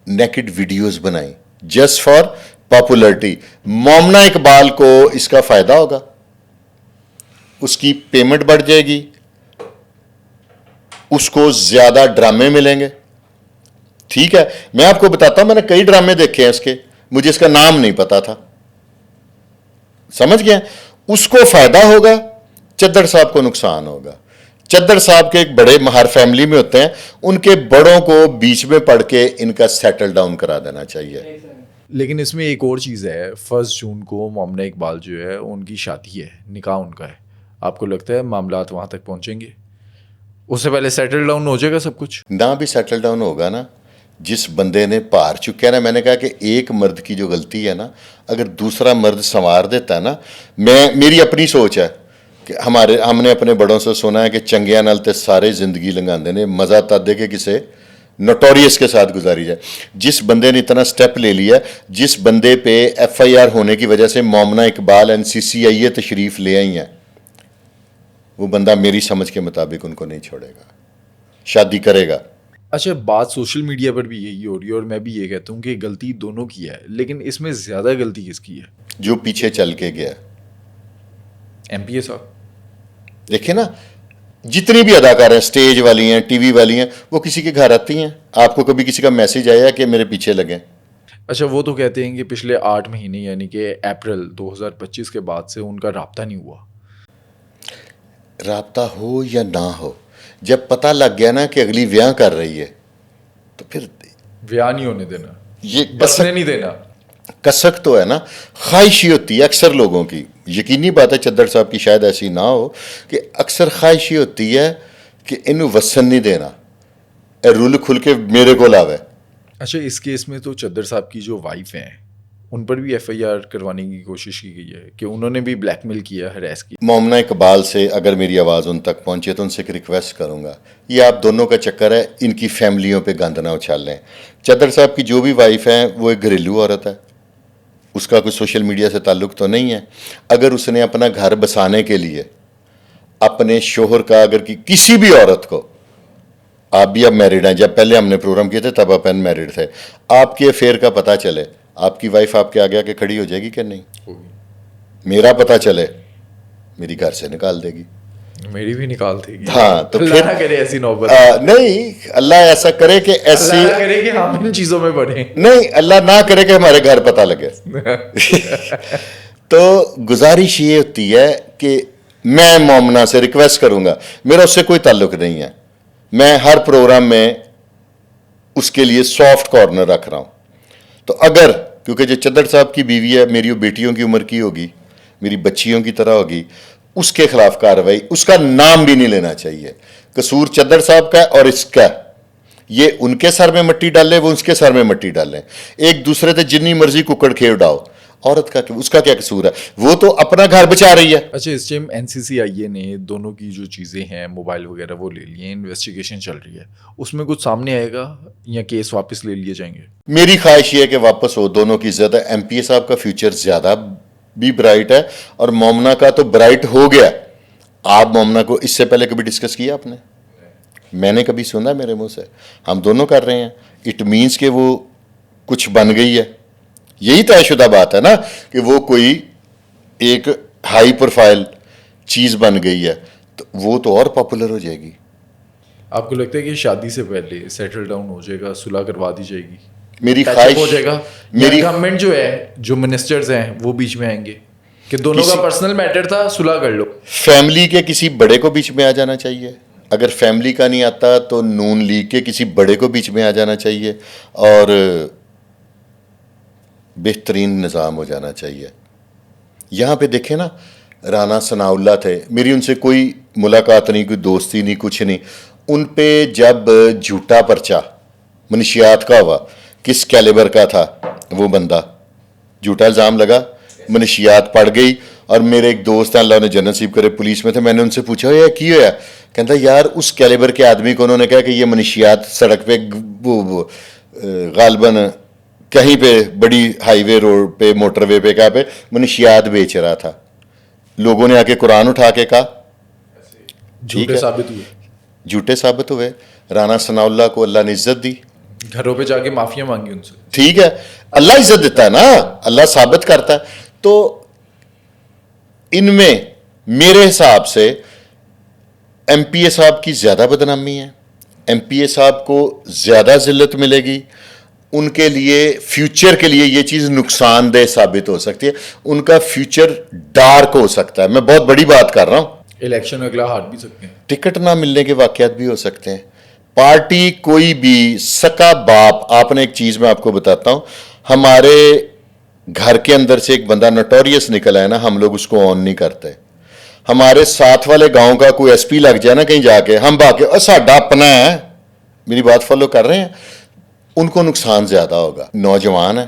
نیکڈ ویڈیوز بنائیں جسٹ فار پاپولرٹی. مومنہ اقبال کو اس کا فائدہ ہوگا, اس کی پیمنٹ بڑھ جائے گی, اس کو زیادہ ڈرامے ملیں گے, ٹھیک ہے. میں آپ کو بتاتا ہوں, میں نے کئی ڈرامے دیکھے ہیں اس کے, مجھے اس کا نام نہیں پتا تھا. سمجھ گئے؟ اس کو فائدہ ہوگا, چدر صاحب کو نقصان ہوگا. چدر صاحب کے ایک بڑے ہر فیملی میں ہوتے ہیں, ان کے بڑوں کو بیچ میں پڑھ کے ان کا سیٹل ڈاؤن کرا دینا چاہیے. لیکن اس میں ایک اور چیز ہے, 1 جون کو مومنہ اقبال جو ہے ان کی شادی ہے, نکاح ان کا ہے. آپ کو لگتا ہے معاملات وہاں تک پہنچیں گے؟ اس سے پہلے سیٹل ڈاؤن ہو جائے گا سب کچھ؟ نہ بھی سیٹل ڈاؤن ہوگا نا, جس بندے نے پار چکا ہے نا, میں نے کہا کہ ایک مرد کی جو غلطی ہے نا, اگر دوسرا مرد سنوار دیتا ہے نا, میری اپنی سوچ ہے کہ ہم نے اپنے بڑوں سے سنا ہے کہ چنگیاں نال تے سارے زندگی لنگاندے نے, مزہ تد دے کے کسے نوٹوریس کے ساتھ گزاری جائے. جس بندے نے اتنا سٹیپ لے لیا, جس بندے پہ FIR ہونے کی وجہ سے مومنہ اقبال NCCIA تشریف لے آئی ہیں, وہ بندہ میری سمجھ کے مطابق ان کو نہیں چھوڑے گا, شادی کرے گا. اچھا, بات سوشل میڈیا پر بھی یہی ہو رہی ہے, اور میں بھی یہ کہتا ہوں کہ غلطی دونوں کی ہے, لیکن اس میں زیادہ غلطی کس کی ہے؟ جو پیچھے چل کے گیا. MPA صاحب دیکھیں نا, جتنی بھی اداکار ہیں, اسٹیج والی ہیں, ٹی وی والی ہیں, وہ کسی کے گھر آتی ہیں. آپ کو کبھی کسی کا میسج آیا کہ میرے پیچھے لگیں؟ اچھا, وہ تو کہتے ہیں کہ پچھلے 8 مہینے یعنی کہ اپریل 2025 کے بعد سے ان کا رابطہ نہیں ہوا. رابطہ ہو یا نہ ہو, جب پتہ لگ گیا نا کہ اگلی ویاہ کر رہی ہے, تو پھر بیاہ نہیں ہونے دینا, یہ بسنے نہیں دینا. کسک تو ہے نا, خواہشی ہوتی ہے اکثر لوگوں کی. یقینی بات ہے چدر صاحب کی شاید ایسی نہ ہو, کہ اکثر خواہشی ہوتی ہے کہ انہوں وسن نہیں دینا, اے رول کھل کے میرے کو لاوے. اچھا, اس کیس میں تو چدر صاحب کی جو وائف ہیں ان پر بھی FIR کروانے کی کوشش کی گئی ہے کہ انہوں نے بھی بلیک میل کیا, ہراس کیا. مومنہ اقبال سے اگر میری آواز ان تک پہنچے تو ان سے ایک ریکویسٹ کروں گا, یہ آپ دونوں کا چکر ہے, ان کی فیملیوں پہ گند نہ اچھال لیں. چدر صاحب کی جو بھی وائف ہیں وہ ایک گھریلو عورت ہے, اس کا کوئی سوشل میڈیا سے تعلق تو نہیں ہے. اگر اس نے اپنا گھر بسانے کے لیے اپنے شوہر کا, اگر کسی بھی عورت کو, آپ بھی اب میرڈ ہیں, جب پہلے ہم نے پروگرام کیے تھے تب آپ ان میرڈ تھے, آپ کے افیئر کا پتہ چلے, آپ کی وائف آپ کے آگے آ کے کھڑی ہو جائے گی کہ نہیں؟ میرا پتہ چلے, میری گھر سے نکال دے گی. میری بھی نکال دے گی. ہاں, تو اللہ نہ کرے ایسی نوبت. نہیں, اللہ ایسا کرے کہ ایسی, اللہ نہ کرے کہ ہم ان چیزوں میں پڑھیں. نہیں, اللہ نہ کرے کہ ہمارے گھر پتہ لگے. تو گزارش یہ ہوتی ہے کہ میں مومنہ سے ریکویسٹ کروں گا, میرا اس سے کوئی تعلق نہیں ہے, میں ہر پروگرام میں اس کے لیے سافٹ کارنر رکھ رہا ہوں. تو اگر, کیونکہ جو چدر صاحب کی بیوی ہے میری وہ بیٹیوں کی عمر کی ہوگی, میری بچیوں کی طرح ہوگی, اس کے خلاف کارروائی, اس کا نام بھی نہیں لینا چاہیے. قصور چدر صاحب کا اور اس کا, یہ ان کے سر میں مٹی ڈالے, وہ اس کے سر میں مٹی ڈالیں, ایک دوسرے سے جتنی مرضی ککڑ کھیل ڈاؤ. عورت کا اس کا کیا قصور ہے, وہ تو اپنا گھر بچا رہی ہے. اچھا, اس ٹائم NCCIA نے دونوں کی جو چیزیں ہیں, موبائل وغیرہ وہ لے لیے, انویسٹیگیشن چل رہی ہے, اس میں کچھ سامنے آئے گا یا کیس واپس لے لیے جائیں گے؟ میری خواہش یہ ہے کہ واپس ہو, دونوں کی عزت ہے. MPA صاحب کا فیوچر زیادہ بھی برائٹ ہے, اور مومنہ کا تو برائٹ ہو گیا. آپ مومنہ کو اس سے پہلے کبھی ڈسکس کیا آپ نے؟ میں نے کبھی سنا میرے منہ سے؟ ہم دونوں کر رہے ہیں. اٹ مینس کہ وہ کچھ بن گئی ہے. یہی طے شدہ بات ہے نا کہ وہ کوئی ایک ہائی پروفائل چیز بن گئی ہے, تو وہ تو اور پاپولر ہو جائے گی. آپ کو لگتا ہے کہ شادی سے پہلے سیٹل ڈاؤن ہو جائے گا, صلح کروا دی جائے گی, میری ٹچ خواہش ہو جائے گا, میری گورنمنٹ جو ہے, جو منسٹرز ہیں وہ بیچ میں آئیں گے کہ دونوں کا پرسنل میٹر تھا, صلح کر لو؟ فیملی کے کسی بڑے کو بیچ میں آ جانا چاہیے. اگر فیملی کا نہیں آتا تو نون لیگ کے کسی بڑے کو بیچ میں آ جانا چاہیے, اور بہترین نظام ہو جانا چاہیے. یہاں پہ دیکھیں نا, رانا ثناء اللہ تھے, میری ان سے کوئی ملاقات نہیں, کوئی دوستی نہیں, کچھ نہیں. ان پہ جب جھوٹا پرچہ منشیات کا ہوا, کس کیلیبر کا تھا وہ بندہ, جھوٹا الزام لگا, منشیات پڑ گئی. اور میرے ایک دوست ہیں, اللہ نے جنت نصیب کرے, پولیس میں تھے, میں نے ان سے پوچھا یہ کی ہوا, کہتا یار اس کیلیبر کے آدمی کو انہوں نے کہا کہ یہ منشیات سڑک پہ غالباً کہیں پہ بڑی ہائی وے روڈ پہ, موٹر وے پہ, کہاں پہ منشیات بیچ رہا تھا. لوگوں نے آ کے قرآن اٹھا کے کہا, جھوٹے ثابت ہوئے, جھوٹے ثابت ہوئے. رانا ثناء اللہ کو اللہ نے عزت دی, گھروں پہ جا کے معافیاں مانگی ان سے. ٹھیک ہے, اللہ عزت دیتا ہے نا, اللہ ثابت کرتا ہے. تو ان میں میرے حساب سے MPA صاحب کی زیادہ بدنامی ہے, MPA صاحب کو زیادہ ذلت ملے گی, ان کے لیے فیوچر کے لیے یہ چیز نقصان دہ ثابت ہو سکتی ہے, ان کا فیوچر ڈارک ہو سکتا ہے. میں بہت بڑی بات کر رہا ہوں. الیکشن میں اگلا ہار بھی سکتے ہیں, ٹکٹ نہ ملنے کے واقعات بھی ہو سکتے ہیں. پارٹی کوئی بھی سکا باپ, آپ نے ایک چیز میں آپ کو بتاتا ہوں, ہمارے گھر کے اندر سے ایک بندہ نوٹوریس نکلا ہے نا, ہم لوگ اس کو آن نہیں کرتے. ہمارے ساتھ والے گاؤں کا کوئی ایس پی لگ جائے نا کہیں جا کے, ہم باقی ساڈا اپنا ہے, میری بات فالو کر رہے ہیں, ان کو نقصان زیادہ ہوگا. نوجوان ہیں,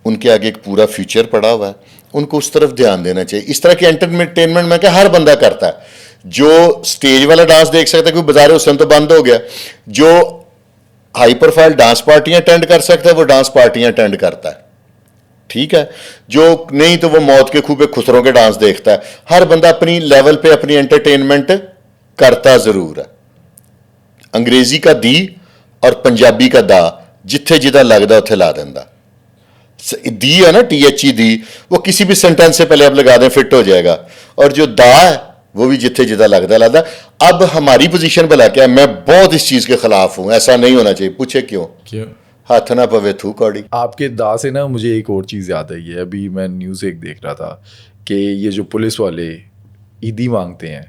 ان کے آگے ایک پورا فیوچر پڑا ہوا ہے, ان کو اس طرف دھیان دینا چاہیے. اس طرح کی انٹرٹینمنٹ میں کہ ہر بندہ کرتا ہے. جو سٹیج والا ڈانس دیکھ سکتا ہے, کوئی بازار حسن تو بند ہو گیا. جو ہائی پروفائل ڈانس پارٹیاں اٹینڈ کر سکتا ہے وہ ڈانس پارٹیاں اٹینڈ کرتا ہے, ٹھیک ہے. جو نہیں تو وہ موت کے خوبے خسروں کے ڈانس دیکھتا ہے. ہر بندہ اپنی لیول پہ اپنی انٹرٹینمنٹ کرتا ضرور ہے. انگریزی کا دی اور پنجابی کا دا جتھے جدھا لگتا اتنے لا دینا. دی ہے نا, THE دی, وہ کسی بھی سینٹینس سے پہلے آپ لگا دیں فٹ ہو جائے گا. اور جو دا ہے وہ بھی جتھے جدھا لگتا لاتا. اب ہماری پوزیشن بلا کیا ہے, میں بہت اس چیز کے خلاف ہوں, ایسا نہیں ہونا چاہیے. پوچھے کیوں؟ ہاتھ نہ پوے تھو کوڑی. آپ کے دا سے نا مجھے ایک اور چیز یاد آئی ہے. ابھی میں نیوز ایک دیکھ رہا تھا کہ یہ جو پولیس والے عیدی مانگتے ہیں,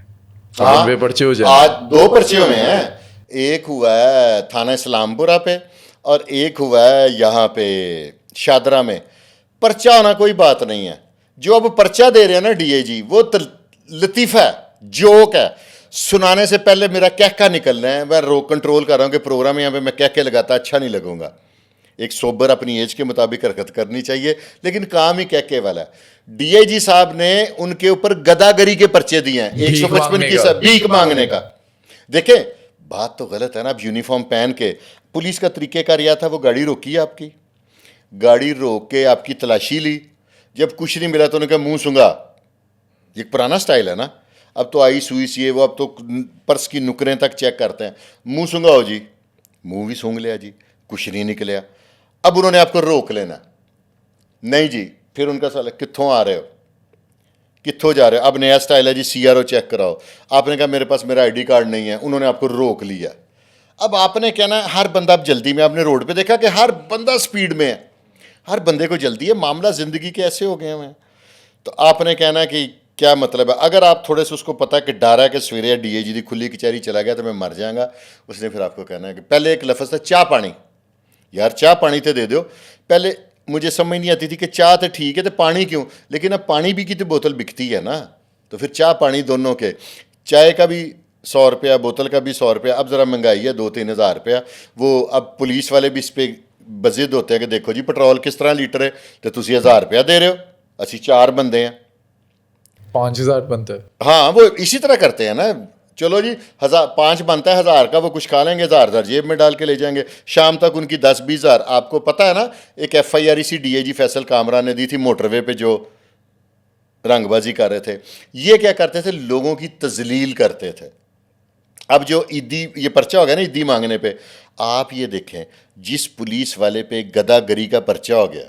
ان پہ پرچے ہو جائیں. آج 2 پرچے ہوئے ہیں, ایک ہوا ہے تھانہ اسلام پورہ پہ اور ایک ہوا ہے یہاں پہ شادرہ میں. پرچہ ہونا کوئی بات نہیں ہے. جو اب پرچہ دے رہے ہیں نا DIG, وہ لطیفہ ہے, جوک ہے. سنانے سے پہلے میرا کہکا نکلنا ہے. میں کنٹرول کر رہا ہوں کہ پروگرام یہاں پہ میں کہکے لگاتا اچھا نہیں لگوں گا. ایک سوبر اپنی ایج کے مطابق حرکت کرنی چاہیے, لیکن کام ہی کہکے والا ہے. DIG صاحب نے ان کے اوپر گداگری کے پرچے دیے ہیں, 155 کی بھیک مانگنے کا. دیکھیں بات تو غلط ہے نا. اب یونیفارم پہن کے پولیس کا طریقہ کار یہ تھا, وہ گاڑی روکی, آپ کی گاڑی روک کے آپ کی تلاشی لی. جب کچھ نہیں ملا تو انہوں نے کہا منہ سونگا. یہ پرانا سٹائل ہے نا, اب تو آئی سوئی سی ہے وہ, اب تو پرس کی نکریں تک چیک کرتے ہیں. منہ سونگا ہو جی, منہ بھی سونگ لیا جی, کچھ نہیں نکلیا. اب انہوں نے آپ کو روک لینا, نہیں جی. پھر ان کا سوال ہے کتھوں آ رہے ہو, کتھوں جا رہے ہو. اب نیا سٹائل ہے جی CRO چیک کراؤ. آپ نے کہا میرے پاس میرا ID کارڈ نہیں ہے, انہوں نے آپ کو روک لیا. اب آپ نے کہنا ہے ہر بندہ, اب جلدی میں آپ نے روڈ پہ دیکھا کہ ہر بندہ سپیڈ میں ہے, ہر بندے کو جلدی ہے. معاملہ زندگی کے ایسے ہو گئے ہیں. تو آپ نے کہنا ہے کہ کیا مطلب ہے. اگر آپ تھوڑے سے اس کو پتہ ہے کہ ڈر ہے کہ سویرے DIG دی کھلی کچہری چلا گیا تو میں مر جاؤں گا, اس نے پھر آپ کو کہنا ہے کہ پہلے ایک لفظ تھا چاہ پانی. یار چاہ پانی تو دے دو. پہلے مجھے سمجھ نہیں آتی تھی کہ چاہ تو ٹھیک ہے تو پانی کیوں, لیکن اب پانی بھی کی تو بوتل بکتی ہے نا, تو پھر چاہ پانی دونوں کے. چائے کا بھی 100 روپیہ, بوتل کا بھی 100 روپیہ. اب ذرا مہنگائی ہے 2-3 ہزار روپیہ. وہ اب پولیس والے بھی اس پہ بضد ہوتے ہیں کہ دیکھو جی پٹرول کس طرح لیٹر ہے, تو تسی 1000 روپیہ دے رہے ہو, اسی 4 بندے ہیں 5000 بنتا ہے. ہاں وہ اسی طرح کرتے ہیں نا. چلو جی 5 بنتا ہے 1000 کا, وہ کچھ کھا لیں گے, 1000 جیب میں ڈال کے لے جائیں گے. شام تک ان کی 10-20 ہزار. آپ کو پتہ ہے نا ایک FIR اسی DIG فیصل کامران نے دی تھی موٹر وے پہ, جو رنگ بازی کر رہے تھے. یہ کیا کرتے تھے, لوگوں کی تذلیل کرتے تھے. اب جو عیدی یہ پرچہ ہو گیا نا عیدی مانگنے پہ, آپ یہ دیکھیں جس پولیس والے پہ گدا گری کا پرچہ ہو گیا,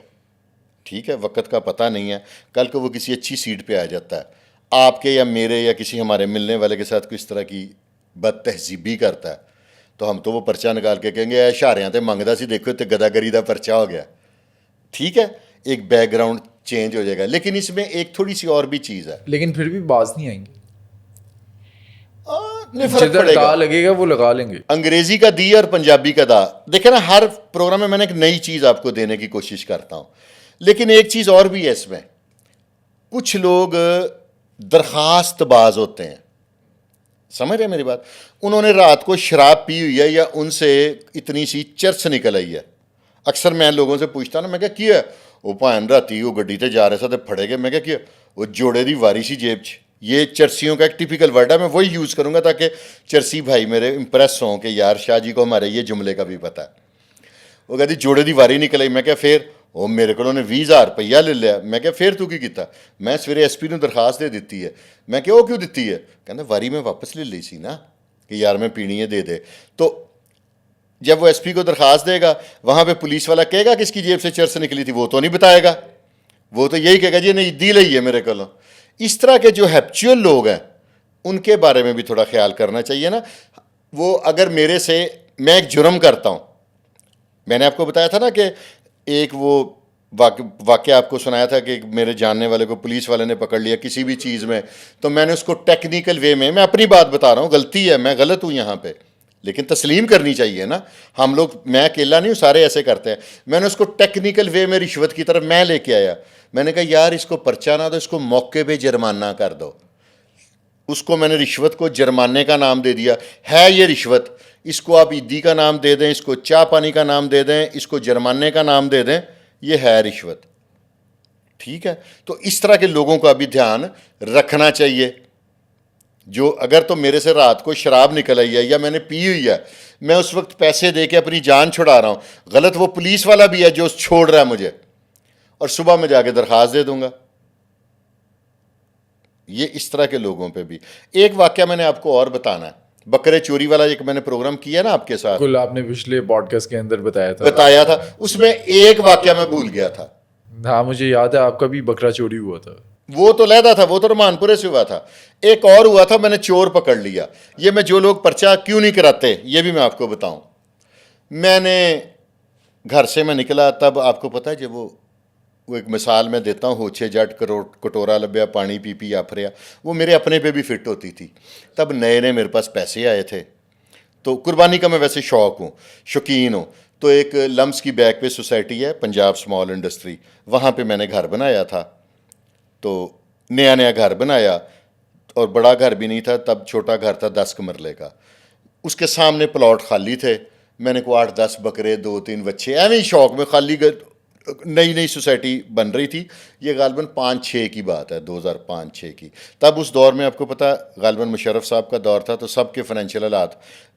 ٹھیک ہے, وقت کا پتہ نہیں ہے, کل کو وہ کسی اچھی سیٹ پہ آ جاتا ہے, آپ کے یا میرے یا کسی ہمارے ملنے والے کے ساتھ کوئی اس طرح کی بد تہذیبی کرتا ہے, تو ہم تو وہ پرچہ نکال کے کہیں گے اشاریاں تے منگدا سی, دیکھو تے گدا گری دا پرچہ ہو گیا. ٹھیک ہے, ایک بیک گراؤنڈ چینج ہو جائے گا. لیکن اس میں ایک تھوڑی سی اور بھی چیز ہے, لیکن پھر بھی باز نہیں آئیں گے, فرق پڑے گا, لگے گا وہ لگا لیں گے. انگریزی کا دی اور پنجابی کا دا. دیکھیں نا ہر پروگرام میں نے ایک نئی چیز آپ کو دینے کی کوشش کرتا ہوں, لیکن ایک چیز اور بھی ہے اس میں. کچھ لوگ درخواست باز ہوتے ہیں, سمجھ رہے ہیں میری بات. انہوں نے رات کو شراب پی ہوئی ہے یا ان سے اتنی سی چرس نکل آئی ہے. اکثر میں لوگوں سے پوچھتا ہوں نا, میں کیا وہ بھائن راتی وہ گڈی تے جا رہے سا تے پھڑے گئے. میں کیا وہ جوڑے دی واری سی جیب چ. یہ چرسیوں کا ایک ٹیپیکل ورڈ ہے, میں وہی یوز کروں گا تاکہ چرسی بھائی میرے امپریس ہوں کہ یار شاہ جی کو ہمارے یہ جملے کا بھی پتہ ہے. وہ کہتی جوڑے دی واری نکل آئی. میں کیا پھر وہ میرے کو 20,000 روپیہ لے لیا. میں کیا پھر تو کی کیتا, میں سویرے SP نو درخواست دے دیتی ہے. میں کہ وہ کیوں دیتی ہے, کہنا واری میں واپس لے لی سی نا کہ یار میں پینی ہے دے دے. تو جب وہ SP کو درخواست دے گا, وہاں پہ پولیس والا کہے گا کس کی جیب سے چرس نکلی تھی, وہ تو نہیں بتائے گا, وہ تو یہی کہے گا جی نہیں دی لئی ہے میرے کو. اس طرح کے جو ہیپچوئل لوگ ہیں ان کے بارے میں بھی تھوڑا خیال کرنا چاہیے نا. وہ اگر میرے سے میں ایک جرم کرتا ہوں میں نے آپ کو بتایا تھا نا کہ ایک وہ واقعہ آپ کو سنایا تھا کہ میرے جاننے والے کو پولیس والے نے پکڑ لیا کسی بھی چیز میں, تو میں نے اس کو ٹیکنیکل وے میں اپنی بات بتا رہا ہوں, غلطی ہے, میں غلط ہوں یہاں پہ, لیکن تسلیم کرنی چاہیے نا. ہم لوگ, میں اکیلا نہیں ہوں, سارے ایسے کرتے ہیں. میں نے اس کو ٹیکنیکل وے میں رشوت کی طرف میں لے کے آیا. میں نے کہا یار اس کو پرچہ نہ دو, اس کو موقع پہ جرمانہ کر دو. اس کو میں نے رشوت کو جرمانے کا نام دے دیا. ہے یہ رشوت, اس کو آپ عیدی کا نام دے دیں, اس کو چاہ پانی کا نام دے دیں, اس کو جرمانے کا نام دے دیں, یہ ہے رشوت. ٹھیک ہے, تو اس طرح کے لوگوں کا بھی دھیان رکھنا چاہیے. جو اگر تو میرے سے رات کو شراب نکل آئی ہے یا میں نے پی ہوئی ہے, میں اس وقت پیسے دے کے اپنی جان چھڑا رہا ہوں, غلط وہ پولیس والا بھی ہے جو چھوڑ رہا ہے مجھے, اور صبح میں جا کے درخواست دے دوں گا. یہ اس طرح کے لوگوں پہ بھی. ایک واقعہ میں نے آپ کو اور بتانا ہے, بکرے چوری والا ایک میں نے پروگرام کیا نا آپ کے ساتھ, بالکل آپ نے پچھلے پوڈ کاسٹ کے اندر بتایا تھا, اس میں ایک واقعہ میں بھول گیا تھا. ہاں مجھے یاد ہے آپ کا بھی بکرا چوری ہوا تھا. وہ تو لہدا تھا, وہ تو رمان پورے سے ہوا تھا. ایک اور ہوا تھا, میں نے چور پکڑ لیا. یہ میں جو لوگ پرچہ کیوں نہیں کراتے یہ بھی میں آپ کو بتاؤں. میں نے گھر سے میں نکلا, تب آپ کو پتہ ہے جب وہ ایک مثال میں دیتا ہوں, ہوچے جٹ کٹورا لبیا پانی پی پی آفریا, وہ میرے اپنے پہ بھی فٹ ہوتی تھی. تب نئے نئے میرے پاس پیسے آئے تھے, تو قربانی کا میں ویسے شوقین ہوں. تو ایک لمس کی بیک پہ سوسائٹی ہے پنجاب اسمال انڈسٹری, وہاں پہ میں نے گھر بنایا تھا. تو نیا گھر بنایا, اور بڑا گھر بھی نہیں تھا تب, چھوٹا گھر تھا 10 مرلے کا. اس کے سامنے پلاٹ خالی تھے. میں نے کو 8-10 بکرے 2-3 بچے ایویں شوق میں خالی, نئی سوسائٹی بن رہی تھی. یہ غالباً 5-6 کی بات ہے, 2005-6 کی. تب اس دور میں آپ کو پتہ غالباً مشرف صاحب کا دور تھا, تو سب کے فائنینشیل حالات,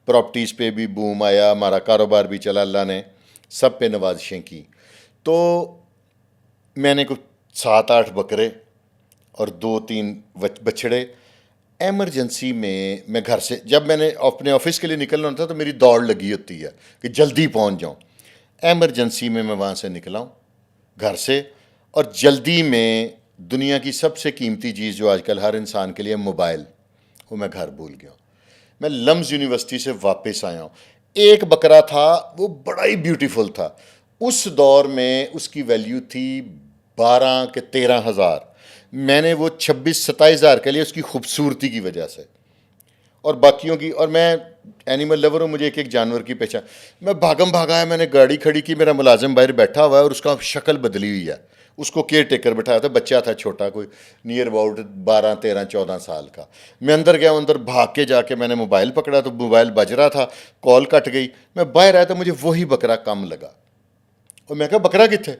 پراپرٹیز پہ بھی بوم آیا, ہمارا کاروبار بھی چلا, اللہ نے سب پہ نوازشیں کی. تو میں نے کچھ 7-8 بکرے اور 2-3 بچڑے, ایمرجنسی میں گھر سے, جب میں نے اپنے آفس کے لیے نکلنا ہوتا تو میری دوڑ لگی ہوتی ہے کہ جلدی پہنچ جاؤں. ایمرجنسی میں وہاں سے نکلا ہوں گھر سے, اور جلدی میں دنیا کی سب سے قیمتی چیز جو آج کل ہر انسان کے لیے موبائل, وہ میں گھر بھول گیا ہوں. میں لمز یونیورسٹی سے واپس آیا ہوں. ایک بکرا تھا, وہ بڑا ہی بیوٹیفل تھا. اس دور میں اس کی ویلیو تھی 12 کے 13 ہزار. میں نے وہ 26-27 ہزار کے لیے اس کی خوبصورتی کی وجہ سے, اور باقیوں کی, اور میں اینیمل لیور ہوں, مجھے ایک جانور کی پہچان. میں بھاگا ہے, میں نے گاڑی کھڑی کی, میرا ملازم باہر بیٹھا ہوا ہے اور اس کا شکل بدلی ہوئی ہے. اس کو کیئر ٹیکر بٹھایا تھا, بچہ تھا چھوٹا, کوئی نیئر اباؤٹ 12-13-14 سال کا. میں اندر گیا, اندر بھاگ کے جا کے میں نے موبائل پکڑا, تو موبائل بج رہا تھا, کال کٹ گئی. میں باہر آیا تو مجھے وہی بکرا کم لگا, اور میں کہا بکرا کتنے؟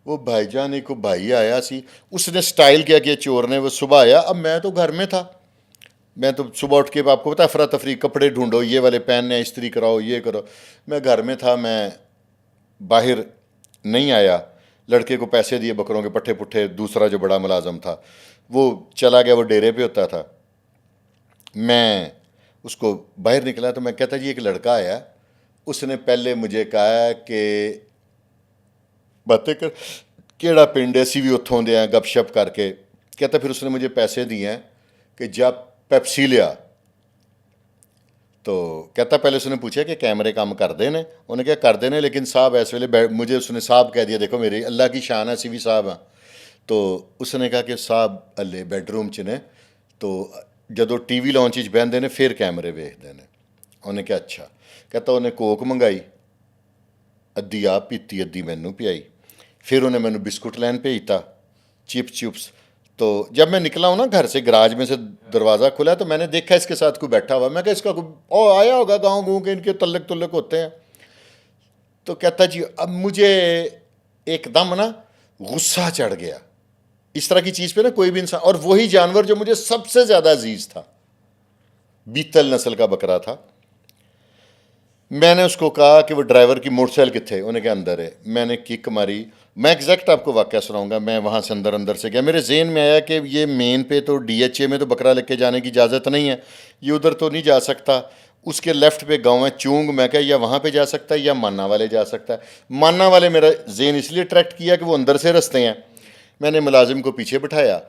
وہ بھائی جان ایک بھائی آیا سی, اس نے سٹائل کیا کہ چور نے, وہ صبح آیا. اب میں تو گھر میں تھا, میں تو صبح اٹھ کے آپ کو پتا افراتفری, کپڑے ڈھونڈو, یہ والے پہننے, استری کراؤ, یہ کرو. میں گھر میں تھا, میں باہر نہیں آیا. لڑکے کو پیسے دیے بکروں کے پٹھے پٹھے, دوسرا جو بڑا ملازم تھا وہ چلا گیا, وہ ڈیرے پہ ہوتا تھا. میں اس کو باہر نکلا تو میں کہتا جی ایک لڑکا آیا, اس نے پہلے مجھے کہا کہ باتیں کر, کیڑا پنڈ ہے, سی بھی اتوں دیا گپ شپ کر کے. کہتا پھر اس نے مجھے پیسے دیے ہیں کہ جب پیپسی لیا. تو کہتا پہلے اس نے پوچھا کہ کیمرے کام کر دے نے, انہوں نے کہا کر دے نے, لیکن صاحب اس ویلے مجھے اس نے صاحب کہہ دیا, دیکھو میری اللہ کی شان ہے, سی بھی صاحب ہیں. تو اس نے کہا کہ صاحب اللہ بیڈ روم چ نے, تو جدو ٹی وی لانچ بہن نے پھر کیمرے ویکھتے ہیں. انہیں کہا اچھا. کہتا انہیں کوک منگائی, ادھی آپ پیتی ادھی مینوں پیائی. پھر انہیں مینوں بسکٹ لین بھیجتا, چپس. تو جب میں نکلا ہوں نا گھر سے, گراج میں سے دروازہ کھلا, تو میں نے دیکھا اس کے ساتھ کوئی بیٹھا ہوا. میں کہا اس کا کوئی آیا ہوگا گاؤں گاؤں کے, ان کے تلک ہوتے ہیں. تو کہتا جی اب مجھے ایک دم نا غصہ چڑھ گیا اس طرح کی چیز پہ نا, کوئی بھی انسان. اور وہی جانور جو مجھے سب سے زیادہ عزیز تھا, بیتل نسل کا بکرا تھا. میں نے اس کو کہا کہ وہ ڈرائیور کی موٹر سائیکل کتنے, انہیں کہ اندر ہے. میں نے کک ماری, میں ایگزیکٹ آپ کو واقعہ سناؤں گا. میں وہاں سے اندر سے گیا, میرے ذہن میں آیا کہ یہ مین پہ تو DHA میں تو بکرا لے کے جانے کی اجازت نہیں ہے, یہ ادھر تو نہیں جا سکتا. اس کے لیفٹ پہ گاؤں ہے چونگ, میں کہا یا وہاں پہ جا سکتا ہے یا مانا والے جا سکتا ہے. مانا والے میرا ذہن اس لیے اٹریکٹ کیا کہ وہ اندر سے رستے ہیں. میں نے ملازم کو پیچھے بٹھایا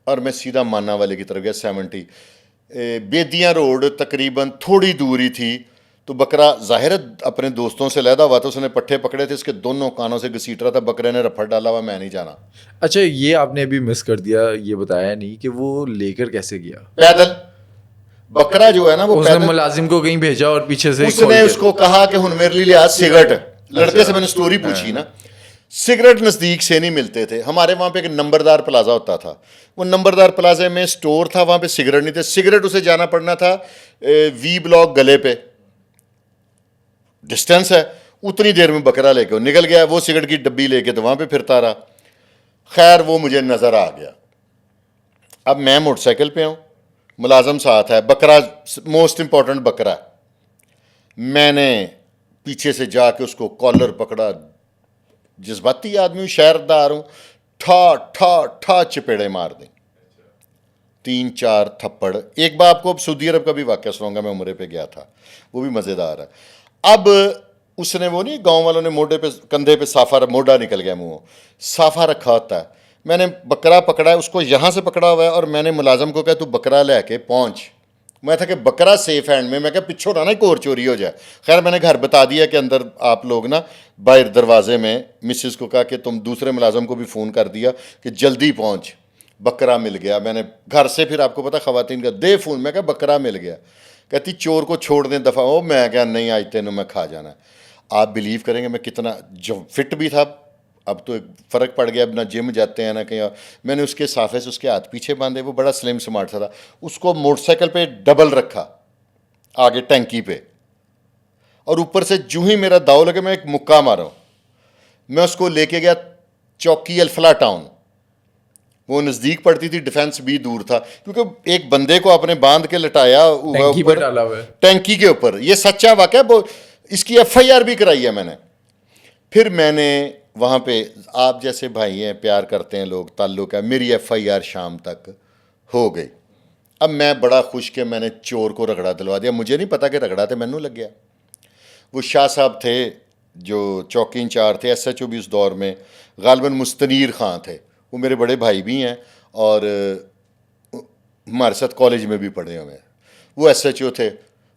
اور میں سیدھا مانا والے کی طرف گیا. 70 بیدیاں روڈ تقریباً تھوڑی دور ہی تھی, تو بکرا ظاہر اپنے دوستوں سے علیحدہ ہوا تھا, اس نے پٹھے پکڑے تھے, اس کے دونوں کانوں سے گھسیٹ رہا تھا, بکرے نے رپٹ ڈالا ہوا میں نہیں جانا. اچھا یہ آپ نے ابھی مس کر دیا, یہ بتایا نہیں کہ وہ لے کر کیسے گیا. پیدل. بکرا جو ہے نا وہ اس نے پیدل, ملازم کو کہیں بھیجا اور پیچھے سے اس نے اس کو کہا کہ ہن میرے لیے لیا سگریٹ. لڑکے سے میں نے سٹوری پوچھی نا, سگریٹ نزدیک سے نہیں ملتے تھے. ہمارے وہاں پہ ایک نمبردار پلازا ہوتا تھا, وہ نمبردار پلازے میں سٹور تھا, وہاں پہ سگریٹ نہیں تھے. سگریٹ اسے جانا پڑنا تھا وی بلاک گلے پہ, ڈسٹینس ہے, اتنی دیر میں بکرا لے کے وہ نکل گیا. وہ سگریٹ کی ڈبی لے کے تو وہاں پہ پھرتا رہا. خیر وہ مجھے نظر آ گیا. اب میں موٹر سائیکل پہ ہوں, ملازم ساتھ ہے, بکرا موسٹ امپورٹنٹ بکرا ہے. میں نے پیچھے سے جا کے اس کو کالر پکڑا, جذباتی آدمی ہوں, شہردار ہوں, ٹھا ٹھا ٹھا چپیڑے مار دیں, 3-4 تھپڑ. ایک بار آپ کو اب سعودی عرب کا بھی واقعہ سناؤں گا, میں عمرے پہ گیا تھا, وہ بھی مزیدار ہے. اب اس نے وہ نہیں, گاؤں والوں نے موڈے پہ کندھے پہ صافہ, موڈا نکل گیا منہ, صافہ رکھا ہوتا ہے. میں نے بکرا پکڑا ہے, اس کو یہاں سے پکڑا ہوا ہے, اور میں نے ملازم کو کہا تو بکرا لے کے پہنچ. میں تھا کہ بکرا سیف ہینڈ میں کہا پچھو رہا نا ایک اور چوری ہو جائے. خیر میں نے گھر بتا دیا کہ اندر آپ لوگ نا باہر دروازے میں مسز کو کہا کہ تم دوسرے ملازم کو بھی فون کر دیا کہ جلدی پہنچ, بکرا مل گیا. میں نے گھر سے پھر آپ کو پتا خواتین کا دے فون, میں کہا بکرا مل گیا. کہتی چور کو چھوڑ دیں دفعہ ہو. میں کہا نہیں آج تینوں میں کھا جانا ہے. آپ بلیو کریں گے میں کتنا جو فٹ بھی تھا, اب تو ایک فرق پڑ گیا, اب نہ جم جاتے ہیں نہ کہیں. میں نے اس کے صافے سے اس کے ہاتھ پیچھے باندھے, وہ بڑا سلم سمارٹ تھا, اس کو موٹر سائیکل پہ ڈبل رکھا آگے ٹینکی پہ, اور اوپر سے جو ہی میرا داؤ لگے میں ایک مکہ مارا ہوں. میں اس کو لے کے گیا چوکی الفلا ٹاؤن, وہ نزدیک پڑتی تھی, ڈیفینس بھی دور تھا, کیونکہ ایک بندے کو آپ نے باندھ کے لٹایا ٹینکی کے اوپر. یہ سچا واقعہ, اس کی ایف آئی آر بھی کرائی ہے میں نے. پھر میں نے وہاں پہ, آپ جیسے بھائی ہیں, پیار کرتے ہیں لوگ, تعلق ہے, میری ایف آئی آر شام تک ہو گئی. اب میں بڑا خوش کہ میں نے چور کو رگڑا دلوا دیا. مجھے نہیں پتا کہ رگڑا تو مینوں لگ گیا. وہ شاہ صاحب تھے جو چوکی انچارج تھے, ایس ایچ او بھی اس دور میں, غالباً مستنیر خان تھے, وہ میرے بڑے بھائی بھی ہیں اور ہمارے ساتھ کالج میں بھی پڑھے ہوئے ہیں. وہ ایس ایچ او تھے.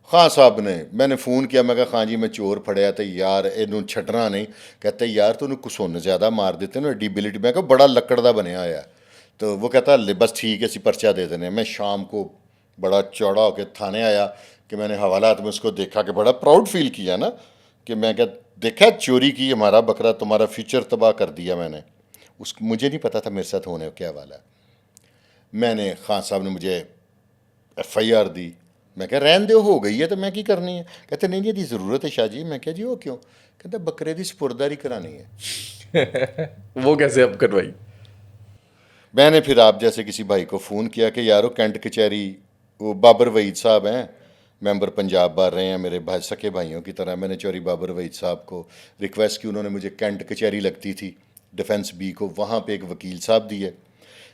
خان صاحب نے, میں نے فون کیا, میں کہا خان جی میں چور پھڑیا تو یار یہ چھٹنا نہیں. کہتے یار تو انہوں کسون زیادہ مار دیتے نا ڈیبلٹی. میں کہا بڑا لکڑ دا بنیا ہوا. تو وہ کہتا بس ٹھیک ہے اسی پرچہ دے دینے. میں شام کو بڑا چوڑا ہو کے تھانے آیا کہ میں نے حوالات میں اس کو دیکھا کہ بڑا پراؤڈ فیل کیا نا, کہ میں کہا دیکھا چوری کی ہمارا بکرا, تمہارا فیوچر تباہ کر دیا میں نے. مجھے نہیں پتا تھا میرے ساتھ ہونے کیا والا ہے. میں نے, خان صاحب نے مجھے ایف آئی آر دی. میں کہا رہن دو, ہو گئی ہے تو میں کی کرنی ہے. کہتے نہیں جی ضرورت ہے شاہ جی. میں کہا جی وہ کیوں؟ کہتا بکرے دی سپرداری کرانی ہے. وہ کیسے اب کروائی؟ میں نے پھر آپ جیسے کسی بھائی کو فون کیا کہ یارو کینٹ کچہری, وہ بابر وحید صاحب ہیں, ممبر پنجاب بار رہے ہیں, میرے بھائی سکے بھائیوں کی طرح. میں نے چوری بابر وحید صاحب کو ریکویسٹ کی, انہوں نے مجھے کینٹ کچہری لگتی تھی ڈیفینس بی کو, وہاں پہ ایک وکیل صاحب دیے.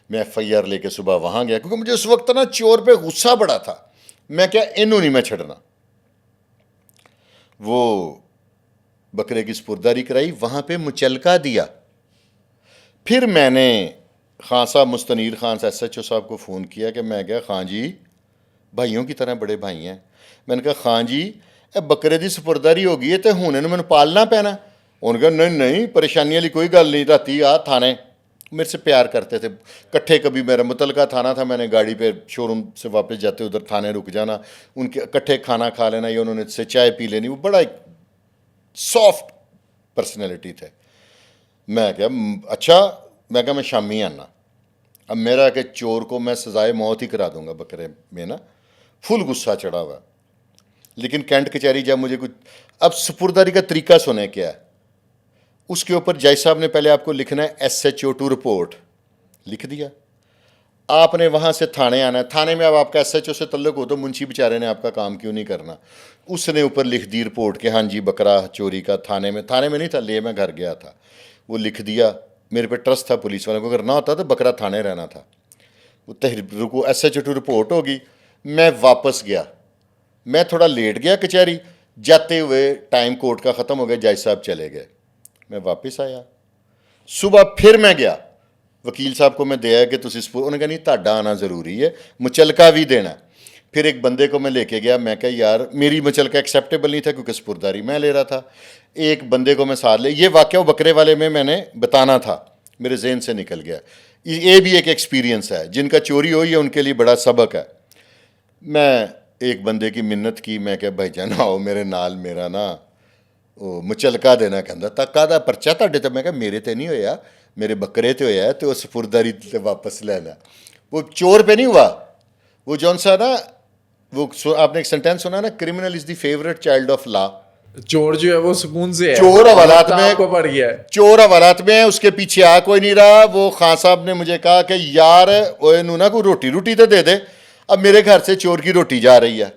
میں ایف آئی آر لے کے صبح وہاں گیا, کیونکہ مجھے اس وقت نا چور پہ غصہ بڑا تھا. میں کیا انہوں نہیں میں چھڑنا. وہ بکرے کی سپرداری کرائی, وہاں پہ مچلکا دیا. پھر میں نے خان صاحب مستنیر خان ایس ایچ او صاحب کو فون کیا کہ میں کہا خان جی بھائیوں کی طرح بڑے بھائی ہیں. میں نے کہا خان جی اے بکرے دی سپرداری ہو گئی ہے تو ہونے میں پالنا پینا. انہوں نے کہا نہیں نہیں پریشانی والی کوئی گل نہیں, راتی آ تھانے. میرے سے پیار کرتے تھے کٹھے. کبھی میرا متعلقہ تھانہ تھا, میں نے گاڑی پہ شو روم سے واپس جاتے ادھر تھانے رک جانا, ان کے کٹھے کھانا کھا لینا, یا انہوں نے سے چائے پی لینی. وہ بڑا ایک سافٹ پرسنالٹی تھے. میں کہا اچھا, میں کہا میں شامی آنا. اب میرا کہ چور کو میں سزائے موت ہی کرا دوں گا بکرے میں نا, فل غصہ چڑھا ہوا. لیکن کینٹ کچہری جب مجھے کچھ, اب سپرداری کا طریقہ سنے کیا ہے. اس کے اوپر جج صاحب نے پہلے آپ کو لکھنا ہے S H O to report, لکھ دیا. آپ نے وہاں سے تھانے آنا ہے. تھانے میں اب آپ کا ایس ایچ او سے تعلق ہو تو منشی بیچارے نے آپ کا کام کیوں نہیں کرنا. اس نے اوپر لکھ دی رپورٹ کہ ہاں جی بکرا چوری کا. تھانے میں نہیں تھا, لے میں گھر گیا تھا. وہ لکھ دیا. میرے پہ ٹرسٹ تھا پولیس والوں کو, اگر نہ ہوتا تو بکرا تھانے رہنا تھا. وہ تحریر S H O to report ہوگی. میں واپس گیا, میں تھوڑا لیٹ گیا کچہری. جاتے ہوئے ٹائم کورٹ کا ختم ہو گیا, جج صاحب چلے گئے. میں واپس آیا. صبح پھر میں گیا وکیل صاحب کو, میں دیا کہ تسی انہوں نے کہا نہیں تہاڈا آنا ضروری ہے, مچلکا بھی دینا. پھر ایک بندے کو میں لے کے گیا, میں کہا یار میری مچلکا ایکسیپٹیبل نہیں تھا کیونکہ سپرداری میں لے رہا تھا, ایک بندے کو میں ساتھ لے, یہ واقعہ وہ بکرے والے میں نے بتانا تھا, میرے ذہن سے نکل گیا. یہ بھی ایک ایکسپیرینس ہے, جن کا چوری ہوئی ہے ان کے لیے بڑا سبق ہے. میں ایک بندے کی منت کی, میں کہ بھائی جان آؤ میرے نال, میرا نا وہ مچلکا دینا کہندا تا کہدا پرچہ تہاڈے تے, میں کہ میرے تے نہیں ہویا, میرے بکرے تے ہویا ہے, تو سپرداری تے واپس لینا. وہ چور پہ نہیں ہوا, وہ جون سا نا, وہ آپ نے ایک سینٹینس سنا نا, criminal is the favourite child of law. چور جو ہے وہ سکون سے ہے, چور حوالات میں کو پڑ گیا ہے, چور حوالات میں ہے, اس کے پیچھے آ کوئی نہیں رہا. وہ خان صاحب نے مجھے کہا کہ یار انہوں نا کوئی روٹی تو دے دے, اب میرے گھر سے چور کی روٹی جا رہی ہے.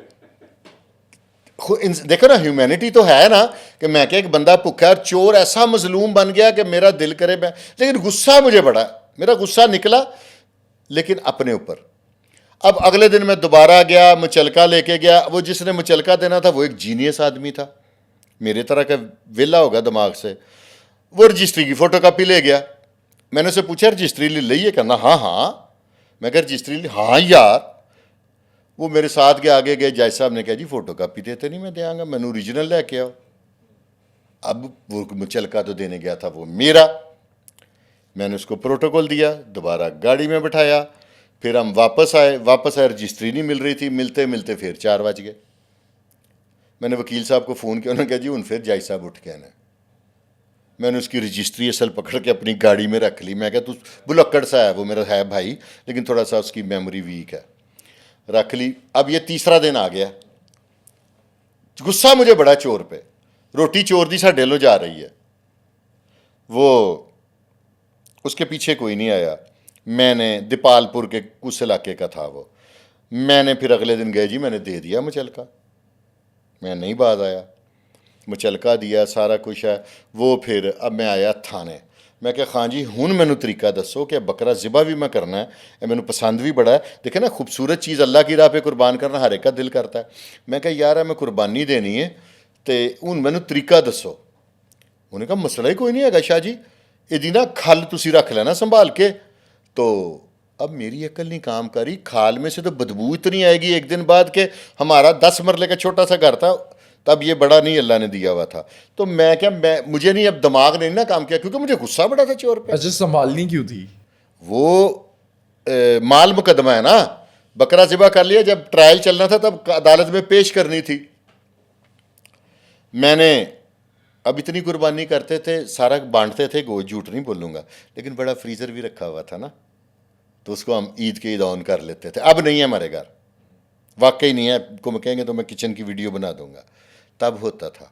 دیکھو نا ہیومینٹی تو ہے نا, کہ میں کہ ایک بندہ بھوکا اور چور ایسا مظلوم بن گیا کہ میرا دل کرے میں, لیکن غصہ مجھے بڑا, میرا غصہ نکلا لیکن اپنے اوپر. اب اگلے دن میں دوبارہ گیا, مچلکا لے کے گیا. وہ جس نے مچلکا دینا تھا وہ ایک جینیس آدمی تھا, میرے طرح کا ویلا ہوگا دماغ سے. وہ رجسٹری کی فوٹو کاپی لے گیا. میں نے اسے پوچھا رجسٹری لے لئی ہے, کہنا ہاں. میں کہ رجسٹری لی, ہاں یار. وہ میرے ساتھ کے آگے گئے, جج صاحب نے کہا جی فوٹو کاپی دیتے نہیں, میں دیا گا, میں نے اوریجنل لے کے آؤ. اب وہ مچلکا تو دینے گیا تھا وہ میرا. میں نے اس کو پروٹوکول دیا, دوبارہ گاڑی میں بٹھایا, پھر ہم واپس آئے. رجسٹری نہیں مل رہی تھی, ملتے ملتے پھر 4 بج گئے. میں نے وکیل صاحب کو فون کیا, انہوں نے کہا جی ان پھر جج صاحب اٹھ کے آنا. میں نے اس کی رجسٹری اصل پکڑ کے اپنی گاڑی میں رکھ لی. میں کہا تو بلکڑ سا ہے, وہ میرا ہے بھائی, لیکن تھوڑا سا اس کی میموری ویک ہے, رکھ لی. اب یہ تیسرا دن آ گیا, غصہ مجھے بڑا چور پہ. روٹی چور دی ساڈے لو جا رہی ہے, وہ اس کے پیچھے کوئی نہیں آیا. میں نے دیپال پور کے اس علاقے کا تھا وہ. میں نے پھر اگلے دن گئے, جی میں نے دے دیا مچلکا, میں نہیں باز آیا, مچلکا دیا, سارا کچھ ہے. وہ پھر اب میں آیا تھانے. میں کہ خان جی ہوں مینو طریقہ دسو کہ بکرا ذبح بھی میں کرنا ہے, مینو پسند بھی بڑا ہے. دیکھیں نا خوبصورت چیز اللہ کی راہ پہ قربان کرنا ہر ایک کا دل کرتا ہے. میں کہ یار میں قربانی دینی ہے تو ہوں مینو طریقہ دسو. انہوں نے کہا مسئلہ ہی کوئی نہیں ہے شاہ جی, یہ نا کھل تسی رکھ لینا سنبھال کے. تو اب میری عقل نہیں کام کری, کھال میں سے تو بدبو اتنی آئے گی ایک دن بعد کہ ہمارا 10 مرلے کا چھوٹا سا گھر تھا, تب یہ بڑا نہیں اللہ نے دیا ہوا تھا. تو میں کیا, مجھے نہیں اب دماغ نے نہ کام کیا, کیونکہ مجھے غصہ بڑا تھا چور پہ. اچھا سنبھالنی کیوں تھی؟ وہ مال مقدمہ ہے نا, بکرا ذبح کر لیا, جب ٹرائل چلنا تھا تب عدالت میں پیش کرنی تھی. میں نے اب اتنی قربانی کرتے تھے, سارا بانٹتے تھے, گوشت جھوٹ نہیں بولوں گا, لیکن بڑا فریزر بھی رکھا ہوا تھا نا, تو اس کو ہم عید کے عید آن کر لیتے تھے. اب نہیں ہے ہمارے گھر, واقعی نہیں ہے. کو میں کہیں گے تو میں کچن کی ویڈیو بنا دوں گا, تب ہوتا تھا.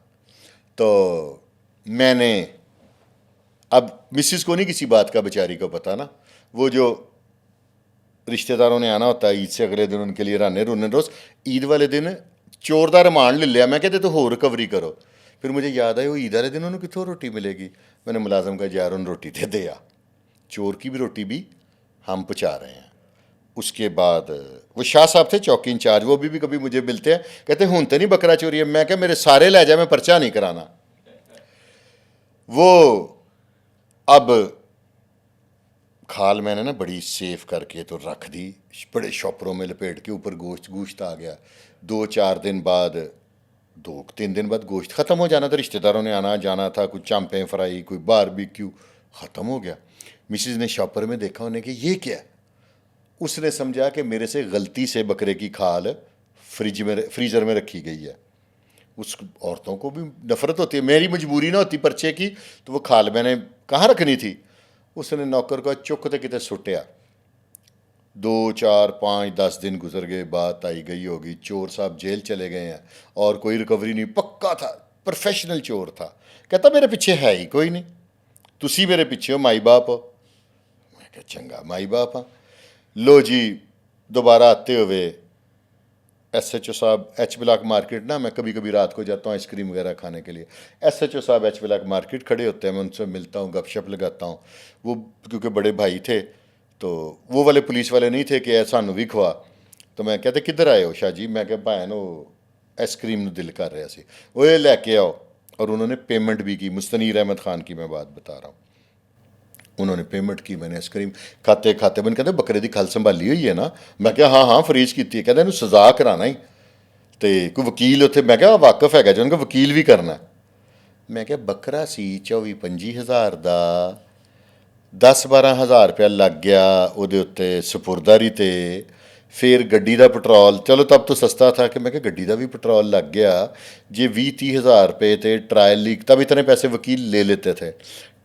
تو میں نے اب مسز کو نہیں کسی بات کا بیچاری کو پتا نا, وہ جو رشتہ داروں نے آنا ہوتا ہے عید سے اگلے دن ان کے لیے رانے رونے روز, عید والے دن چور دا ریمانڈ لے لیا. میں کہتے تو ہو ریکوری کرو. پھر مجھے یاد آئی وہ عید والے دن انہوں کتوں روٹی ملے گی. میں نے ملازم کہا یار ان روٹی دے دیا, چور کی بھی روٹی بھی ہم پہنچا رہے ہیں. اس کے بعد وہ شاہ صاحب تھے چوکی انچارج, وہ بھی کبھی مجھے ملتے ہیں, کہتے ہوں تو نہیں بکرا چوری ہے. میں کہ میرے سارے لے جائے, میں پرچہ نہیں کرانا. وہ اب کھال میں نے نا بڑی سیف کر کے تو رکھ دی, بڑے شاپروں میں لپیٹ کے, اوپر گوشت آ گیا. 2-4 دن بعد 2-3 دن بعد گوشت ختم ہو جانا تھا. رشتہ داروں نے آنا جانا تھا, کوئی چامپیں فرائی, کوئی باربیکیو, ختم ہو گیا. مسز نے شاپر میں دیکھا, انہیں کہ یہ کیا ہے. اس نے سمجھا کہ میرے سے غلطی سے بکرے کی کھال فریزر میں رکھی گئی ہے. اس عورتوں کو بھی نفرت ہوتی ہے, میری مجبوری نہ ہوتی پرچے کی, تو وہ کھال میں نے کہاں رکھنی تھی. اس نے نوکر کو چکتے کتے سٹیا. 2-4-5-10 دن گزر گئے, بات آئی گئی ہوگی, چور صاحب جیل چلے گئے ہیں اور کوئی ریکوری نہیں. پکا تھا, پروفیشنل چور تھا. کہتا میرے پیچھے ہے ہی کوئی نہیں, تسی میرے پیچھے ہو, مائی باپ ہو. میں کہا چنگا مائی باپ ہاں. لو جی دوبارہ آتے ہوئے ایس ایچ او صاحب ایچ بلاک مارکیٹ نا, میں کبھی کبھی رات کو جاتا ہوں آئس کریم وغیرہ کھانے کے لیے. ایس ایچ او صاحب ایچ بلاک مارکیٹ کھڑے ہوتے ہیں, میں ان سے ملتا ہوں, گپ شپ لگاتا ہوں. وہ کیونکہ بڑے بھائی تھے, تو وہ والے پولیس والے نہیں تھے کہ سانو بھی کھوا. تو میں کہتے کدھر آئے ہو شاہ جی. میں کہ بھائن وہ آئس کریم نو دل کر رہا سی, وہ یہ لے کے آؤ. اور انہوں نے پیمنٹ بھی کی. مستنیر احمد خان کی میں بات بتا رہا ہوں. انہوں نے پیمنٹ کی, میں نے عرض کری کھاتے کھاتے میں کہتے بکرے دی کھل سنبھالی ہوئی ہے نا, میں کہا ہاں ہاں فریز کیتی ہے, کہتے ہیں سزا کرانا ہی تے کوئی وکیل اتنے, میں کہا واقف ہے جو وکیل بھی کرنا, میں کہا بکرا سی 24-25 ہزار دا 10-12 ہزار روپیہ لگ گیا وہ سپرداری تے, پھر گڈی دا پٹرول, چلو تب تو سستا تھا کہ میں کہ گڈی دا بھی پٹرول لگ گیا جی 20-30 ہزار روپے تے ٹرائل لیگ, تب اتنے پیسے وکیل لے لیتے تھے,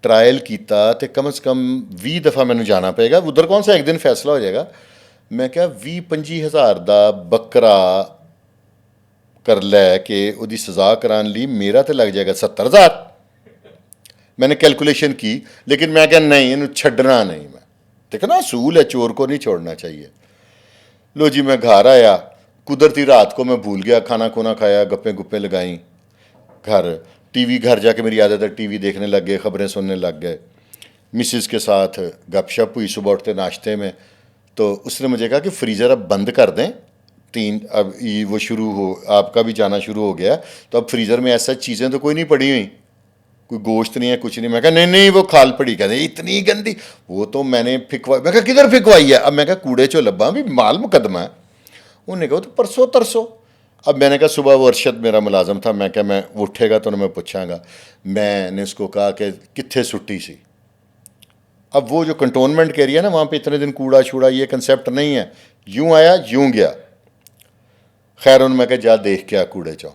ٹرائل کیتا تے کم از کم 20 دفعہ مینوں جانا پائے گا, ادھر کون سا ایک دن فیصلہ ہو جائے گا. میں کہا 20-25 ہزار دا بکرا کر لے کہ وہ سزا کران لی میرا تے لگ جائے گا 70,000. میں نے کیلکولیشن کی, لیکن میں کہا نہیں انہوں چھڈنا نہیں, میں دیکھنا اصول ہے چور کو نہیں چھوڑنا چاہیے. لو جی میں گھر آیا, قدرتی رات کو میں بھول گیا, کھانا کھونا کھایا, گپیں گپیں لگائیں, ٹی وی گھر جا کے میری عادت ہے ٹی وی دیکھنے لگ گئے, خبریں سننے لگ گئے, مسز کے ساتھ گپ شپ ہوئی صبح اٹھتے ناشتے میں, تو اس نے مجھے کہا کہ فریزر اب بند کر دیں, اب وہ شروع ہو, آپ کا بھی جانا شروع ہو گیا, تو اب فریزر میں ایسا چیزیں تو کوئی نہیں پڑی ہوئی, کوئی گوشت نہیں ہے کچھ نہیں. میں کہا نہیں وہ کھال پڑی, کہتے ہیں اتنی گندی, وہ تو میں نے پھکوائی. میں کہا کدھر پھکوائی ہے؟ اب میں کہا کوڑے چو لبا بھی مال مقدمہ ہے. انہوں نے کہا تو پرسوں ترسوں. اب میں نے کہا صبح وہ ارشد میرا ملازم تھا, میں کہا میں وہ اٹھے گا تو میں پوچھاں گا. میں نے اس کو کہا کہ کتنے سٹی سی. اب وہ جو کنٹونمنٹ کے ایریا نا وہاں پہ اتنے دن کوڑا چھوڑا یہ کنسیپٹ نہیں ہے, یوں آیا یوں گیا. خیر ان میں کہا جا دیکھ کے آ کوڑے چو.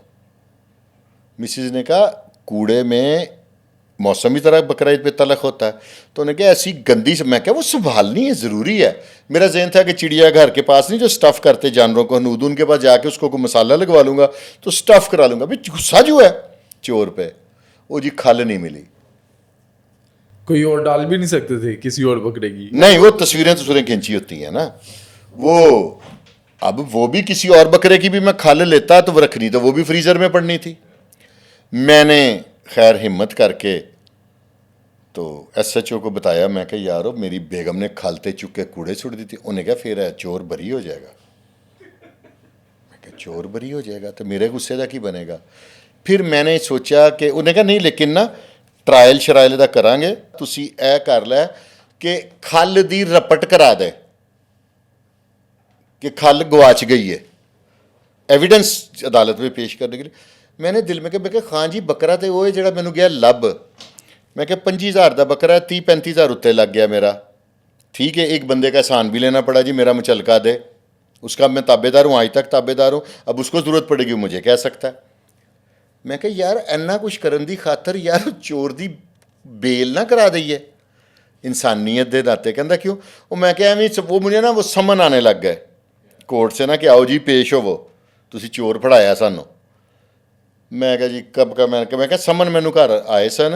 مسز نے کہا کوڑے میں موسمی طرح بقرا عید پہ تلخ ہوتا ہے, تو انہوں نے کہا ایسی گندی سے. میں کہا وہ سنبھالنی ہے ضروری ہے. میرا ذہن تھا کہ چڑیا گھر کے پاس نہیں جو سٹف کرتے جانوروں کو, حنود ان کے پاس جا کے اس کو کوئی مسالہ لگوا لوں گا تو سٹف کرا لوں گا. بھائی غصہ جو ہے چور پہ, وہ جی کھل نہیں ملی. کوئی اور ڈال بھی نہیں سکتے تھے کسی اور بکرے کی؟ نہیں وہ تصویریں کھینچی ہوتی ہیں نا وہ. اب وہ بھی کسی اور بکرے کی بھی میں کھل لیتا تو وہ رکھنی تو وہ بھی فریزر میں پڑنی تھی. میں نے خیر ہمت کر کے تو ایس ایچ او کو بتایا, میں کہ یارو میری بیگم نے کھالتے چکے کوڑے چھوڑ دی تھی. انہوں نے کہا پھر چور بری ہو جائے گا. میں کہ چور بری ہو جائے گا تو میرے غصے کا کی بنے گا. پھر میں نے سوچا کہ انہوں نے کہا نہیں لیکن نا ٹرائل شرائل دا کران گے, تسی اے کر لے کہ کھل دی رپٹ کرا دے کہ کھل گواچ گئی ہے, ایویڈنس عدالت میں پیش کرنے کے لیے. میں نے دل میں کہ خان جی بکرا تو وہ ہے جڑا مینوں گیا لب. میں کہ 25,000 دا بکرا 30-35,000 اتنے لگ گیا میرا. ٹھیک ہے ایک بندے کا احسان بھی لینا پڑا جی, میرا مچلکا دے, اس کا میں تابے دار ہوں, آج تک تابے دار ہوں, اب اس کو ضرورت پڑے گی مجھے کہہ سکتا ہے. میں کہ یار اینا کچھ کرن دی خاطر یار چور دی بیل نہ کرا دئیے انسانیت دے ناطے. کہندا کیوں؟ وہ میں کہ وہ مجھے نا وہ سمن آنے لگ گئے کورٹ سے نا کہ آؤ جی پیش ہو, وہ تسی چور پڑھایا سانو. میں کہا جی کب کا؟ میں کہا سمن مینوں گھر آئے سن,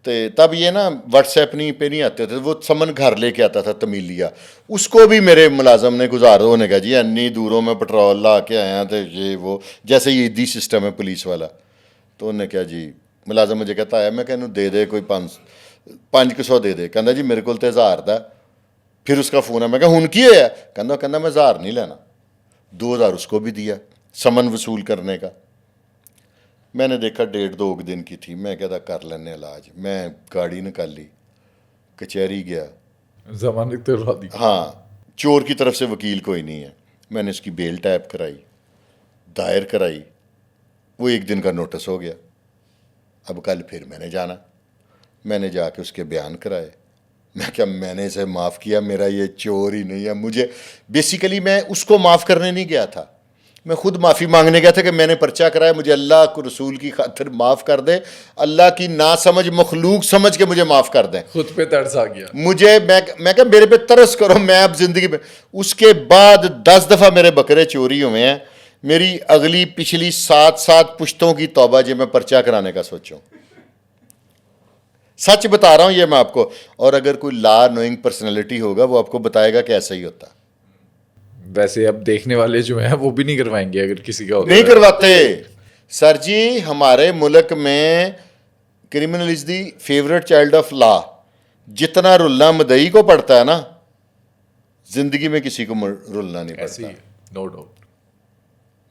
تو تب یہ نا واٹس ایپ پہ نہیں آتے تھے, وہ سمن گھر لے کے آتا تھا تمیلیا. اس کو بھی میرے ملازم نے گزار دو, نے کہا جی انی دوروں میں پٹرول لا کے آیا تو یہ وہ جیسے یہ عیدی سسٹم ہے پولیس والا. تو انہوں نے کہا جی ملازم مجھے کہتا ہے, میں کہ انہوں دے دے کوئی 500 دے دے. کہندا جی میرے کو تو 1000 دا. پھر اس کا فون ہے, میں کہا ہن کی ہوا؟ کہندا میں 1000 نہیں لینا. 2000 اس کو بھی دیا سمن وصول کرنے کا. میں نے دیکھا 1.5-2 دن کی تھی. میں کہتا کر لینے علاج. میں گاڑی نکالی, کچہری گیا, ضمانت کروا دی. ہاں چور کی طرف سے وکیل کوئی نہیں ہے. میں نے اس کی بیل ٹائپ کرائی, دائر کرائی, وہ 1 دن کا نوٹس ہو گیا. اب کل پھر میں نے جانا, میں نے جا کے اس کے بیان کرائے. میں کیا میں نے اسے معاف کیا, میرا یہ چور ہی نہیں ہے. مجھے بیسیکلی میں اس کو معاف کرنے نہیں گیا تھا, میں خود معافی مانگنے گیا تھا کہ میں نے پرچہ کرایا, مجھے اللہ کو رسول کی خاطر معاف کر دے, اللہ کی ناسمجھ مخلوق سمجھ کے مجھے معاف کر دیں. خود پہ ترس آ گیا مجھے. میں کہ میرے پہ ترس کرو, میں اب زندگی میں. اس کے بعد 10 دفعہ میرے بکرے چوری ہوئے ہیں. میری اگلی پچھلی 7 پشتوں کی توبہ جی میں پرچہ کرانے کا سوچوں. سچ بتا رہا ہوں یہ میں آپ کو. اور اگر کوئی لا نوئنگ پرسنالٹی ہوگا وہ آپ کو بتائے گا کہ ایسا ہی ہوتا. ویسے اب دیکھنے والے جو ہیں وہ بھی نہیں کروائیں گے اگر کسی کا ہوتا نہیں کرواتے سر جی. ہمارے ملک میں criminal is the favourite child of law. جتنا رلنا مدعی کو پڑتا ہے نا, زندگی میں کسی کو رلنا نہیں پڑتا. نو ڈاؤٹ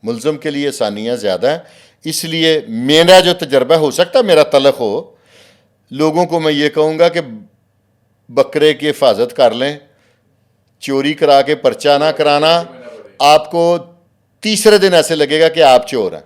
ملزم کے لیے آسانیاں زیادہ ہیں. اس لیے میرا جو تجربہ ہو سکتا ہے میرا تلخ ہو, لوگوں کو میں یہ کہوں گا کہ بکرے کی حفاظت کر لیں, چوری کرا کے پرچہ نہ کرانا, آپ کو تیسرے دن ایسے لگے گا کہ آپ چور ہیں.